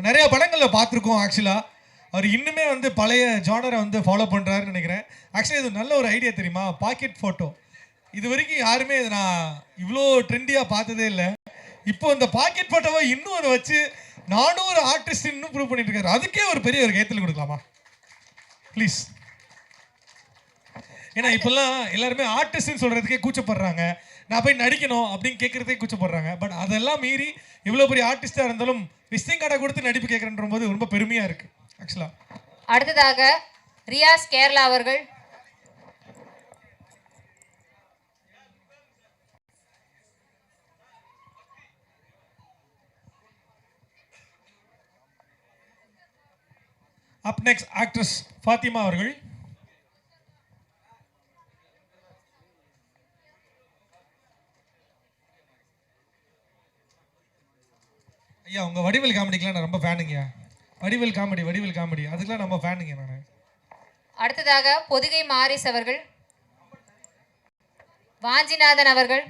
F: நிறைய படங்களில் பார்த்துருக்கோம். ஆக்சுவலாக அவர் இன்னுமே வந்து பழைய ஜானரை வந்து ஃபாலோ பண்ணுறாருன்னு நினைக்கிறேன். ஆக்சுவலி இது நல்ல ஒரு ஐடியா தெரியுமா, பாக்கெட் ஃபோட்டோ. இது வரைக்கும் யாருமே இதை நான் இவ்வளோ ட்ரெண்டியாக பார்த்ததே இல்லை. இப்போ இந்த பாக்கெட் ஃபோட்டோவை இன்னும் அதை வச்சு 400 ஆர்டிஸ்ட் இன்னும் ப்ரூவ் பண்ணிட்டு இருக்காரு. அதுக்கே ஒரு பெரிய ஒரு கைத்தல் கொடுக்கலாமா ப்ளீஸ்? ஏன்னா இப்போல்லாம் எல்லாருமே ஆர்டிஸ்ட்னு சொல்கிறதுக்கே கூச்சப்படுறாங்க. நான் போய் நடிக்கணும் அப்படின்னு கேட்குறதே கூச்சப்படுறாங்க. பட் அதெல்லாம் மீறி இவ்வளோ பெரிய ஆர்டிஸ்டாக இருந்தாலும் விசிட்டிங் கார்டை கொடுத்து நடிப்பு கேட்குறன்ற போது ரொம்ப பெருமையாக இருக்குது ஆக்சுவலாக.
A: அடுத்ததாக ரியாஸ் கேரளா அவர்கள்.
F: அப் நெக்ஸ்ட் ஆக்ட்ரஸ் ஃபாத்திமா அவர்கள். ஐயா, உங்கள் வடிவேல் காமெடிக்கெலாம் நான் ரொம்ப ஃபேனுங்கய்யா. வடிவேல் காமெடி அதுக்கெலாம் நம்ம ஃபேனுங்க நான்.
A: அடுத்ததாக பொதிகை மாரிஸ் அவர்கள். வாஞ்சிநாதன் அவர்கள்.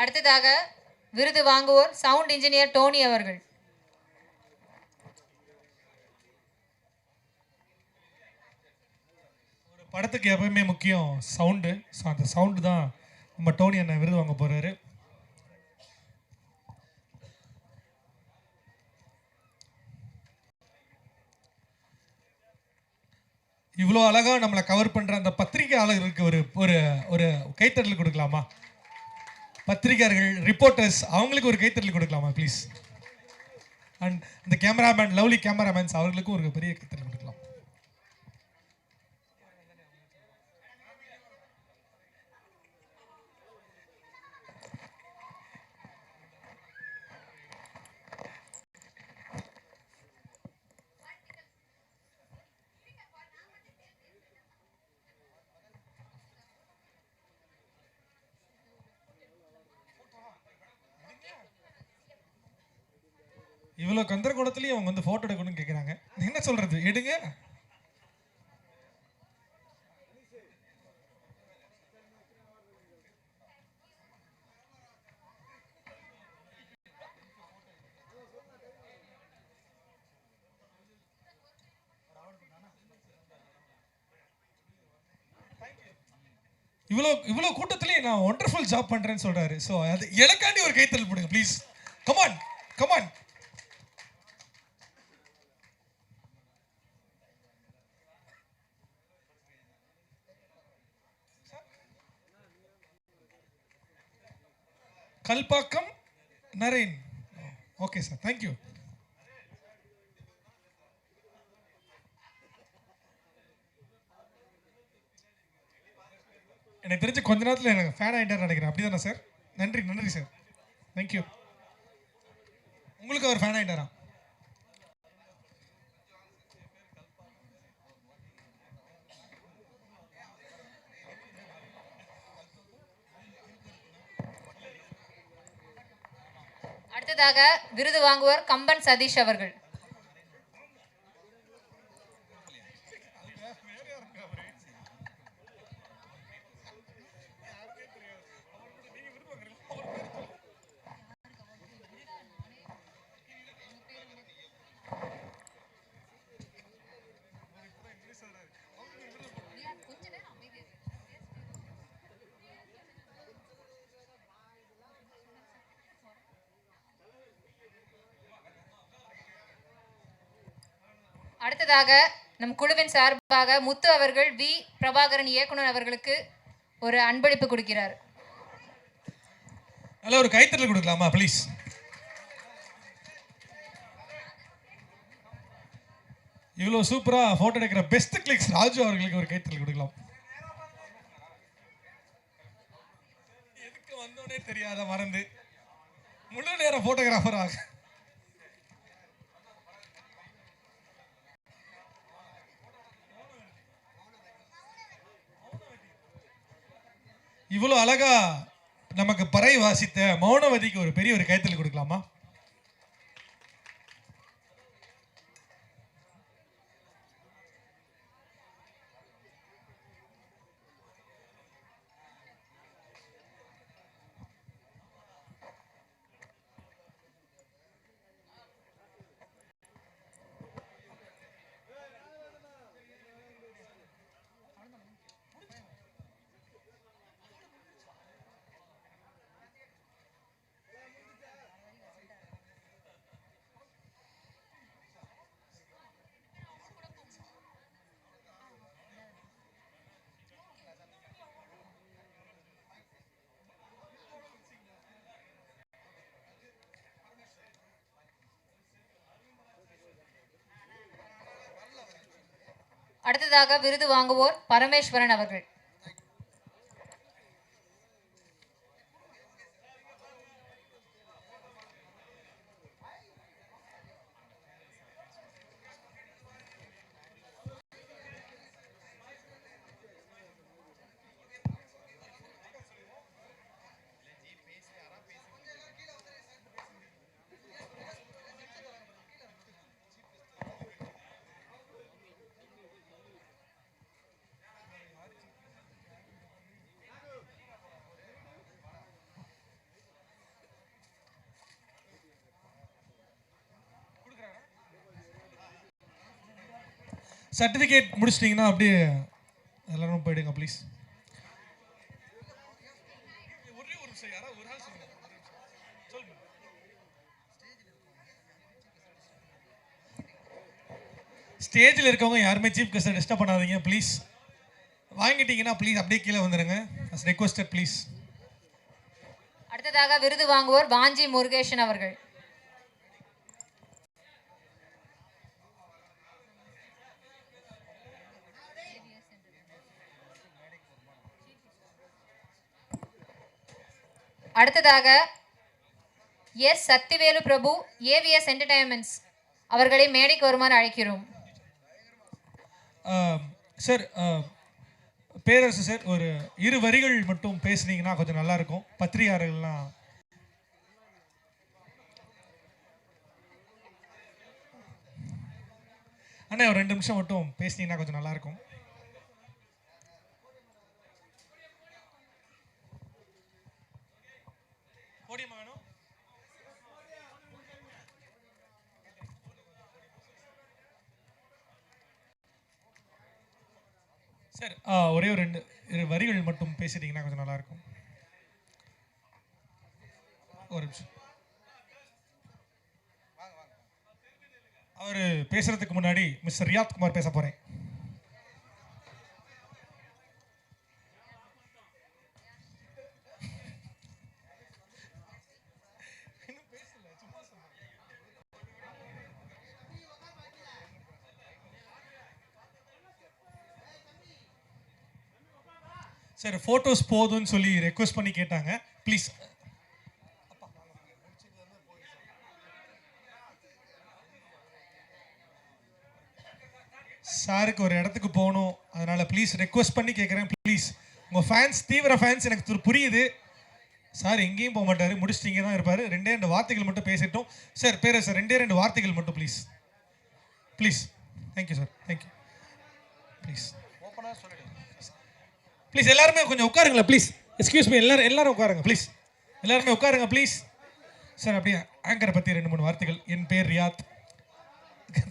A: அடுத்ததாக விருது வாங்குவோர் சவுண்ட் இன்ஜினியர் டோனி அவர்கள்.
F: ஒரு படத்துக்கு எப்பவுமே முக்கியம் சவுண்டு. ஸோ அந்த சவுண்டு தான் நம்ம டோனி அண்ணன் விருது வாங்க போகிறாரு. இவ்வளோ அழகாக நம்மளை கவர் பண்ணுற அந்த பத்திரிகையாளர்களுக்கு ஒரு ஒரு ஒரு கைத்தட்டல் கொடுக்கலாமா? பத்திரிகையாளர்கள், ரிப்போர்ட்டர்ஸ், அவங்களுக்கு ஒரு கைத்தட்டல் கொடுக்கலாமா ப்ளீஸ்? அண்ட் இந்த கேமராமேன், லவ்லி கேமராமேன்ஸ், அவர்களுக்கும் ஒரு பெரிய கைத்தட்டல் கொடுக்கலாம். இவ்வளோ கந்தரகோணத்துலேயும் அவங்க வந்து ஃபோட்டோ எடுக்கணும்னு கேட்குறாங்க. என்ன சொல்கிறது, எடுங்க. இவ்வளோ இவ்வளோ கூட்டத்திலேயே நான் ஒண்டர்ஃபுல் ஜாப் பண்ணுறேன்னு சொல்கிறாரு. ஸோ அது எனக்காண்டி ஒரு கைத்தல் போடுங்க please. Come on come on. Kalpakkam Naren. Okay sir, thank you. எனக்கு தெரிஞ்ச கொஞ்ச நேரத்தில் எனக்கு ஃபேன் ஆகிட்டார் நினைக்கிறேன். அப்படி தானே சார்? நன்றி நன்றி சார், தேங்க்யூ. உங்களுக்கு அவர் ஃபேன் ஆகிட்டாரா?
A: அடுத்ததாக விருது வாங்குவோர் கம்பன் சதீஷ் அவர்கள். அடுத்ததாக நம் குழுவின் சார்பாக முத்து அவர்கள் வி பிரபாகரன் இயக்குனர் அவர்களுக்கு ஒரு அன்பளிப்பு கொடுக்கிறார்.
F: நல்ல ஒரு கைத்தட்டல் கொடுக்கலாமா ப்ளீஸ்? இவ்வளோ சூப்பராக ஃபோட்டோ எடுக்கிற பெஸ்ட் கிளிக்ஸ் ராஜு அவர்களுக்கு ஒரு கைத்தட்டல் கொடுக்கலாம். எதுக்கு வந்தோடனே தெரியாத மறந்து முழு நேர ஃபோட்டோகிராஃபராக இவ்வளோ அழகா நமக்கு பறை வாசித்த மௌனவதிக்கு ஒரு பெரிய ஒரு கைத்தல் கொடுக்கலாமா?
A: அடுத்ததாக விருது வாங்குவோர் பரமேஸ்வரன் அவர்கள். சர்டிஃபிகேட் முடிச்சிட்டிங்கன்னா அப்படியே எல்லாரும் போயிடுங்க ப்ளீஸ். ஸ்டேஜில் இருக்கவங்க யாருமே சீஃப் கெஸ்ட்டை டிஸ்டர்ப் பண்ணாதீங்க ப்ளீஸ். வாங்கிட்டீங்கன்னா ப்ளீஸ் அப்படியே கீழே வந்துடுங்க. As requested please. அடுத்ததாக விருது வாங்குவோர் வாஞ்சி முருகேசன் அவர்கள். அடுத்ததாக S Sathivelu Prabhu AVS entertainments அவர்களை மேடைக்கு வருமாறு அழைக்கிறோம்.
F: சார், பேரரசு சார் ஒரு 2 வரிகள் மட்டும் பேசுனீங்கன்னா கொஞ்சம் நல்லா இருக்கும். பத்திரிகையாளர்கள்லாம் அண்ணா ஒரு 2 நிமிஷம் மட்டும் பேசுனீங்கன்னா கொஞ்சம் நல்லா இருக்கும். சார் ஒரே ஒரு இரு வரிகள் மட்டும் பேசிட்டீங்கன்னா கொஞ்சம் நல்லாயிருக்கும். ஒரு நிமிஷம். அவர் பேசுறதுக்கு முன்னாடி மிஸ்டர் ரியாத் குமார் பேச போகிறேன். சார் ஃபோட்டோஸ் போதும்னு சொல்லி ரெக்வஸ்ட் பண்ணி கேட்டாங்க. ப்ளீஸ். சாருக்கு ஒரு இடத்துக்கு போகணும், அதனால் ப்ளீஸ் ரெக்வஸ்ட் பண்ணி கேட்குறேன். ப்ளீஸ், உங்கள் ஃபேன்ஸ் தீவிர ஃபேன்ஸ் எனக்கு புரியுது. சார் எங்கேயும் போக மாட்டார், முடிச்சுட்டு இங்கே தான் இருப்பார். 2 வார்த்தைகள் மட்டும் பேசிட்டோம். சார் பேர் சார் 2 வார்த்தைகள் மட்டும் please. Please. Thank you sir, thank you. Please please எல்லாருமே கொஞ்சம் உட்காருங்களேன் ப்ளீஸ். எக்ஸ்கியூஸ் மீ, எல்லாரும் உட்காருங்க ப்ளீஸ். எல்லாருமே உட்காருங்க ப்ளீஸ். சார் அப்படியே ஆங்கரை பற்றி 2-3 வார்த்தைகள். என் பேர் ரியாத்,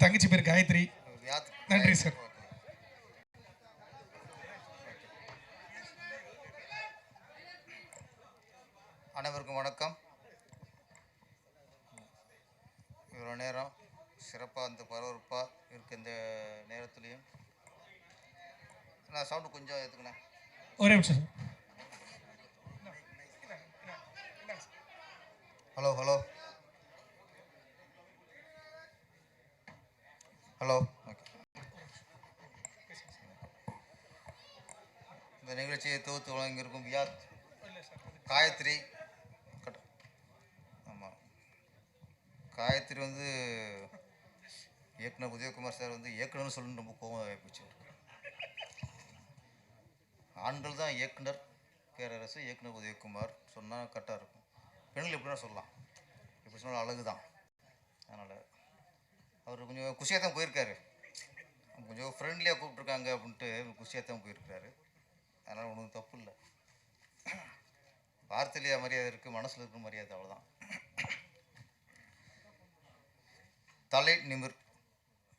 F: தங்கச்சி பேர் காயத்ரி. நன்றி சார்.
G: அனைவருக்கும் வணக்கம். இவ்வளோ நேரம் சிறப்பாக இந்த பரபரப்பாக இருக்க இந்த நேரத்துலையும் நான் சவுண்டு கொஞ்சம் எடுத்துக்கினேன்.
F: ஒரே நிமிஷம்.
G: Hello hello hello. ஓகே. இந்த நிகழ்ச்சியை தொகுத்து வழங்கியிருக்கும் வியாத், காயத்ரி. ஆமாம், காயத்ரி வந்து இயக்குனர் உதயகுமார் சார் வந்து இயக்குனர்னு சொல்லணும்னு ரொம்ப கோவம் ஆகிப்போச்சு. ஆண்கள் தான் இயக்குனர் பேரரசு, இயக்குனர் உதயகுமார் சொன்னால் கரெக்டாக இருக்கும். பெண்கள் எப்படின்னா சொல்லலாம், எப்படி சொன்னாலும் அழகு தான். அதனால் அவர் கொஞ்சம் குஷியாக தான் போயிருக்காரு. கொஞ்சம் ஃப்ரெண்ட்லியாக கூப்பிட்ருக்காங்க அப்படின்ட்டு குஷியாக தான் போயிருக்காரு. அதனால் ஒன்றும் தப்பு இல்லை. வார்த்தையிலேயே மரியாதை இருக்குது, மனசில் இருக்கிற மரியாதை, அவ்வளோதான். தலை நிமிர்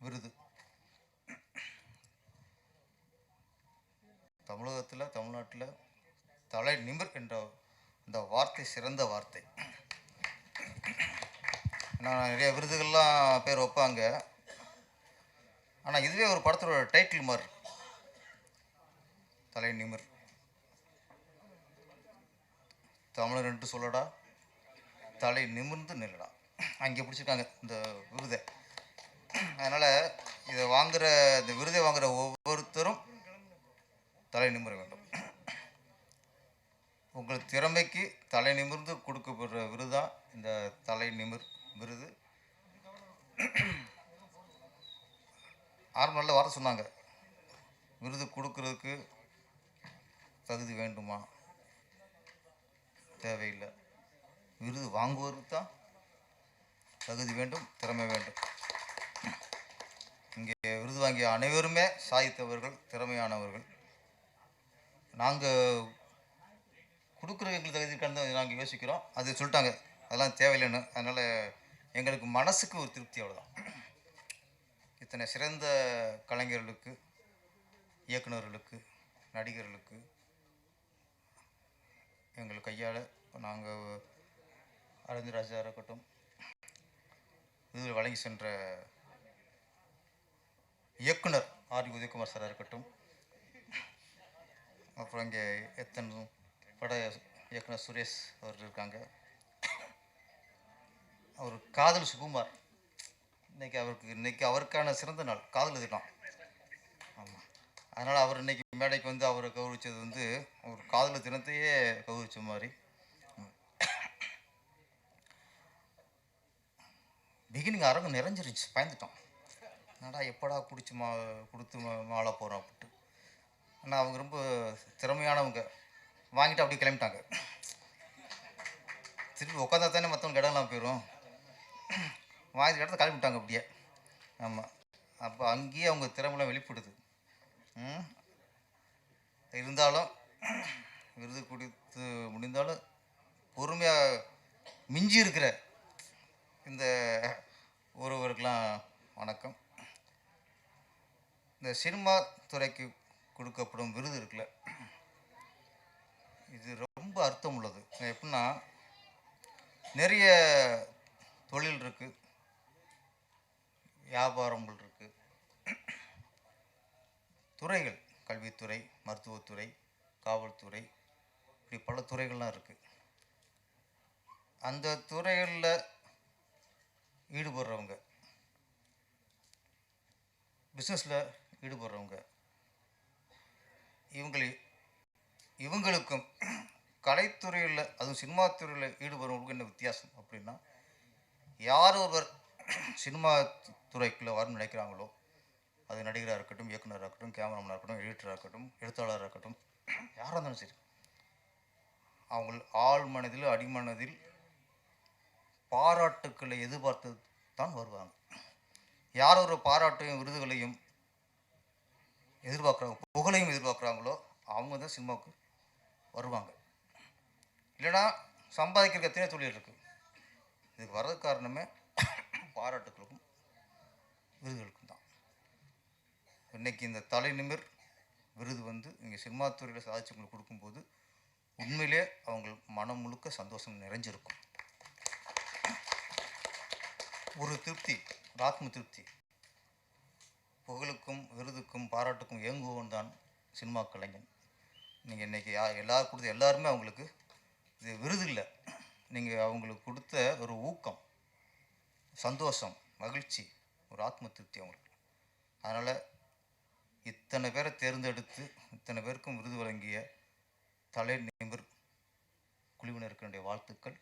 G: விருது தமிழகத்தில், தமிழ்நாட்டில் தலை நிமிர் என்ற இந்த வார்த்தை சிறந்த வார்த்தை. நான் நிறைய விருதுகள்லாம் பேர் வைப்பாங்க, ஆனால் இதுவே ஒரு படத்தோட டைட்டில் மாதிரி. தலை நிமிர், தமிழர் என்று சொல்லடா, தலை நிமிர்ந்து நில்லடா, அங்கே பிடிச்சிருக்காங்க இந்த விருதை. அதனால் இதை வாங்குகிற, இந்த விருதை வாங்குகிற ஒவ்வொருத்தரும் தலை நிமிர வேண்டும். உங்கள் திறமைக்கு தலை நிமிர்ந்து கொடுக்கப்படுற விருது தான் இந்த தலை நிமிர் விருது. ஆரம்ப நல்ல வார்த்தை சொன்னாங்க, விருது கொடுக்கறதுக்கு தகுதி வேண்டுமா? தேவையில்லை. விருது வாங்குவதற்கு தான் தகுதி வேண்டும், திறமை வேண்டும். இங்கே விருது வாங்கிய அனைவருமே சாதித்தவர்கள், திறமையானவர்கள். நாங்கள் கொடுக்குற எங்களுக்கு தகுதி இருக்கான்னு நாங்கள் யோசிக்கிறோம். அது சொல்லிட்டாங்க அதெல்லாம் தேவையில்லைன்னு. அதனால் எங்களுக்கு மனசுக்கு ஒரு திருப்தி, அவ்வளோதான். இத்தனை சிறந்த கலைஞர்களுக்கு, இயக்குநர்களுக்கு, நடிகர்களுக்கு எங்கள் கையால் நாங்கள் அரவிந்த் ராஜா இருக்கட்டும், விருது வழங்கி சென்ற இயக்குனர் ஆர் உதயகுமார் சாராக இருக்கட்டும், அப்புறம் இங்கே எத்தனை பட இயக்குனர் சுரேஷ் அவர் இருக்காங்க, அவர் காதல் சுகுமார், இன்னைக்கு அவருக்கான சிறந்த நாள், காதல் தினம். ஆமாம், அதனால் அவர் இன்னைக்கு மேடைக்கு வந்து அவரை கௌரவிச்சது வந்து ஒரு காதல் தினத்தையே கௌரவிச்ச மாதிரி. பிகினிங் அரங்கம் நிறைஞ்சிருச்சு, பயந்துட்டோம். என்னடா எப்படா கொடுத்து மாலை போகிறோம் அப்படின்ட்டு. ஆனால் அவங்க ரொம்ப திறமையானவங்க, வாங்கிட்டு அப்படியே கிளம்பிட்டாங்க. திருப்பி உட்காந்தா தானே மற்றவங்க இடம்லாம் போயிடும், வாங்கிட்டு இடத்த கிளம்பிட்டாங்க அப்படியே. ஆமாம், அப்போ அங்கேயே அவங்க திறமைலாம் வெளிப்படுது. இருந்தாலும் விருது கொடுத்து முடிந்தாலும் பொறுமையாக மிஞ்சி இருக்கிற இந்த ஒருவருக்கெலாம் வணக்கம். இந்த சினிமா துறைக்கு கொடுக்கப்படும் விருது இருக்குல்ல, இது ரொம்ப அர்த்தம் உள்ளது. எப்படின்னா, நிறைய தொழில் இருக்குது, வியாபாரங்கள் இருக்குது, துறைகள், கல்வித்துறை, மருத்துவத்துறை, காவல்துறை, இப்படி பல துறைகள்லாம் இருக்குது. அந்த துறைகளில் ஈடுபடுறவங்க, பிஸ்னஸில் ஈடுபடுறவங்க, இவங்களுக்கும் கலைத்துறையில், அதுவும் சினிமா துறையில் ஈடுபடுறவங்களுக்கும் என்ன வித்தியாசம் அப்படின்னா, யார் ஒருவர் சினிமா துறைக்குள்ளே வரணும்னு நினைக்கிறாங்களோ, அது நடிகராக இருக்கட்டும், இயக்குனராக இருக்கட்டும், கேமராமேனாக இருக்கட்டும், எடிட்டராக இருக்கட்டும், எழுத்தாளராக இருக்கட்டும், யாராக இருந்தாலும் சரி, அவங்க ஆழ் மனதில் அடிமனதில் பாராட்டுக்களை எதிர்பார்த்து தான் வருவாங்க. யார் ஒரு பாராட்டையும் விருதுகளையும் எதிர்பார்க்குறாங்க, புகழையும் எதிர்பார்க்குறாங்களோ அவங்க தான் சினிமாவுக்கு வருவாங்க. இல்லைனா சம்பாதிக்கிற எத்தனை தொழில் இருக்குது. இதுக்கு வர்றதுக்கு காரணமே பாராட்டுக்களுக்கும் விருதுகளுக்கும் தான். இன்றைக்கி இந்த தலைநிமிர் விருது இங்கே சினிமா துறையில் சாதிச்சவங்களுக்கு கொடுக்கும்போது உண்மையிலே அவங்க மனம் முழுக்க சந்தோஷம் நிறைஞ்சிருக்கும். ஒரு திருப்தி, ஒரு ஆத்ம திருப்தி. புகழுக்கும் விருதுக்கும் பாராட்டுக்கும் ஏங்குவோன் தான் சினிமா கலைஞன். நீங்கள் இன்றைக்கி எல்லாரும் கொடுத்த எல்லாருமே அவங்களுக்கு இது விருது இல்லை, நீங்கள் அவங்களுக்கு கொடுத்த ஒரு ஊக்கம், சந்தோஷம், மகிழ்ச்சி, ஒரு ஆத்ம திருப்தி அவங்களுக்கு. அதனால் இத்தனை பேரை தேர்ந்தெடுத்து இத்தனை பேருக்கும் விருது வழங்கிய தலை நிமிர் குழுவினருக்கு என்னுடைய வாழ்த்துக்கள்.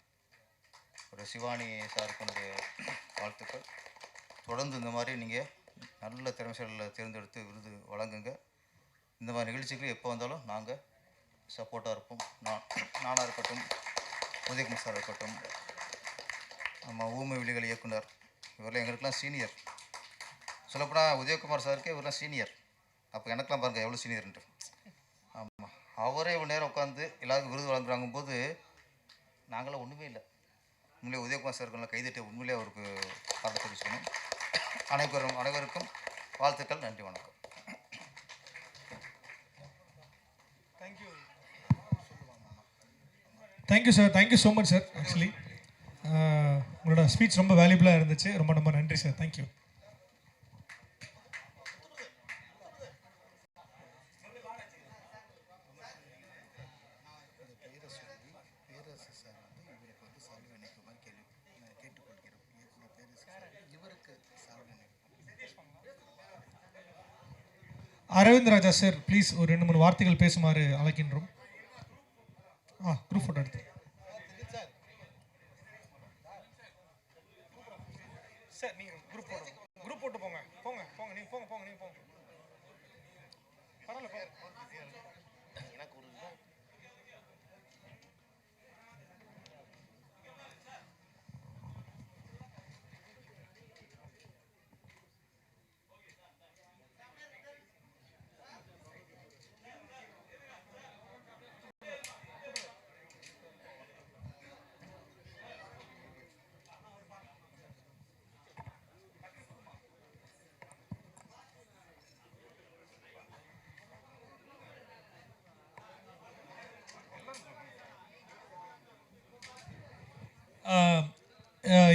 G: ஒரு சிவானி சாருக்கு என்னுடைய வாழ்த்துக்கள். தொடர்ந்து இந்த மாதிரி நீங்கள் நல்ல திறமைசாலிகளை தேர்ந்தெடுத்து விருது வழங்குங்க. இந்த மாதிரி நிகழ்ச்சிகள் எப்போ வந்தாலும் நாங்கள் சப்போர்ட்டாக இருப்போம். நானாக இருக்கட்டும், உதயகுமார் சார் இருக்கட்டும், நம்ம ஊமை விழிகள் இயக்குனர், இவரெல்லாம் எங்களுக்கெல்லாம் சீனியர். சொல்லப்போனால் உதயகுமார் சாருக்கு இவரெல்லாம் சீனியர். அப்போ எனக்கெல்லாம் பாருங்கள் எவ்வளோ சீனியர்ன்ட்டு. ஆமாம், அவரே இவ்வளோ நேரம் உட்காந்து எல்லாருக்கும் விருது வழங்குறாங்க போது நாங்களாம் ஒன்றுமே இல்லை. உண்மையிலே உதயகுமார் சாருக்கெல்லாம் கைதட்டி உண்மையிலே அவருக்கு பாராட்டு தெரிவிச்சுக்கணும். அனைவருக்கும் வாழ்த்துக்கள். நன்றி, வணக்கம்.
F: Thank you sir, thank you so much sir. Actually உங்களோட ஸ்பீச் ரொம்ப வேல்யூபிளாக இருந்துச்சு. ரொம்ப ரொம்ப நன்றி sir. Thank you. Aravind Raja sir, please ஒரு 2-3 வார்த்தைகள் பேசுமாறு அழைக்கின்றோம். குரூப் ஃபோட்டோ எடுத்து
E: சார் நீங்கள் குரூப் போட்டு போங்க நீங்கள் போங்க பரவாயில்ல.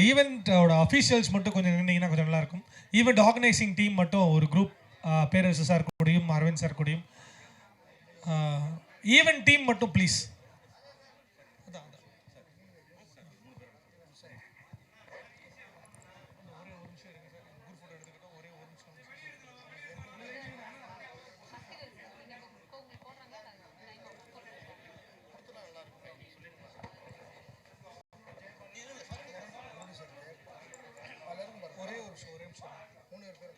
F: ஈவெண்ட்டோட அஃபீஷியல்ஸ் மட்டும் கொஞ்சம் நின்னீங்கன்னா கொஞ்சம் நல்லாயிருக்கும். ஈவெண்ட் ஆர்கனைசிங் டீம் மட்டும் ஒரு குரூப், பேரரசு சார் கூடயும் அரவிந்த் சார் கூடயும் ஈவெண்ட் டீம் மட்டும் ப்ளீஸ். ஒரே ஒரு நிமிஷம் 3 பேர்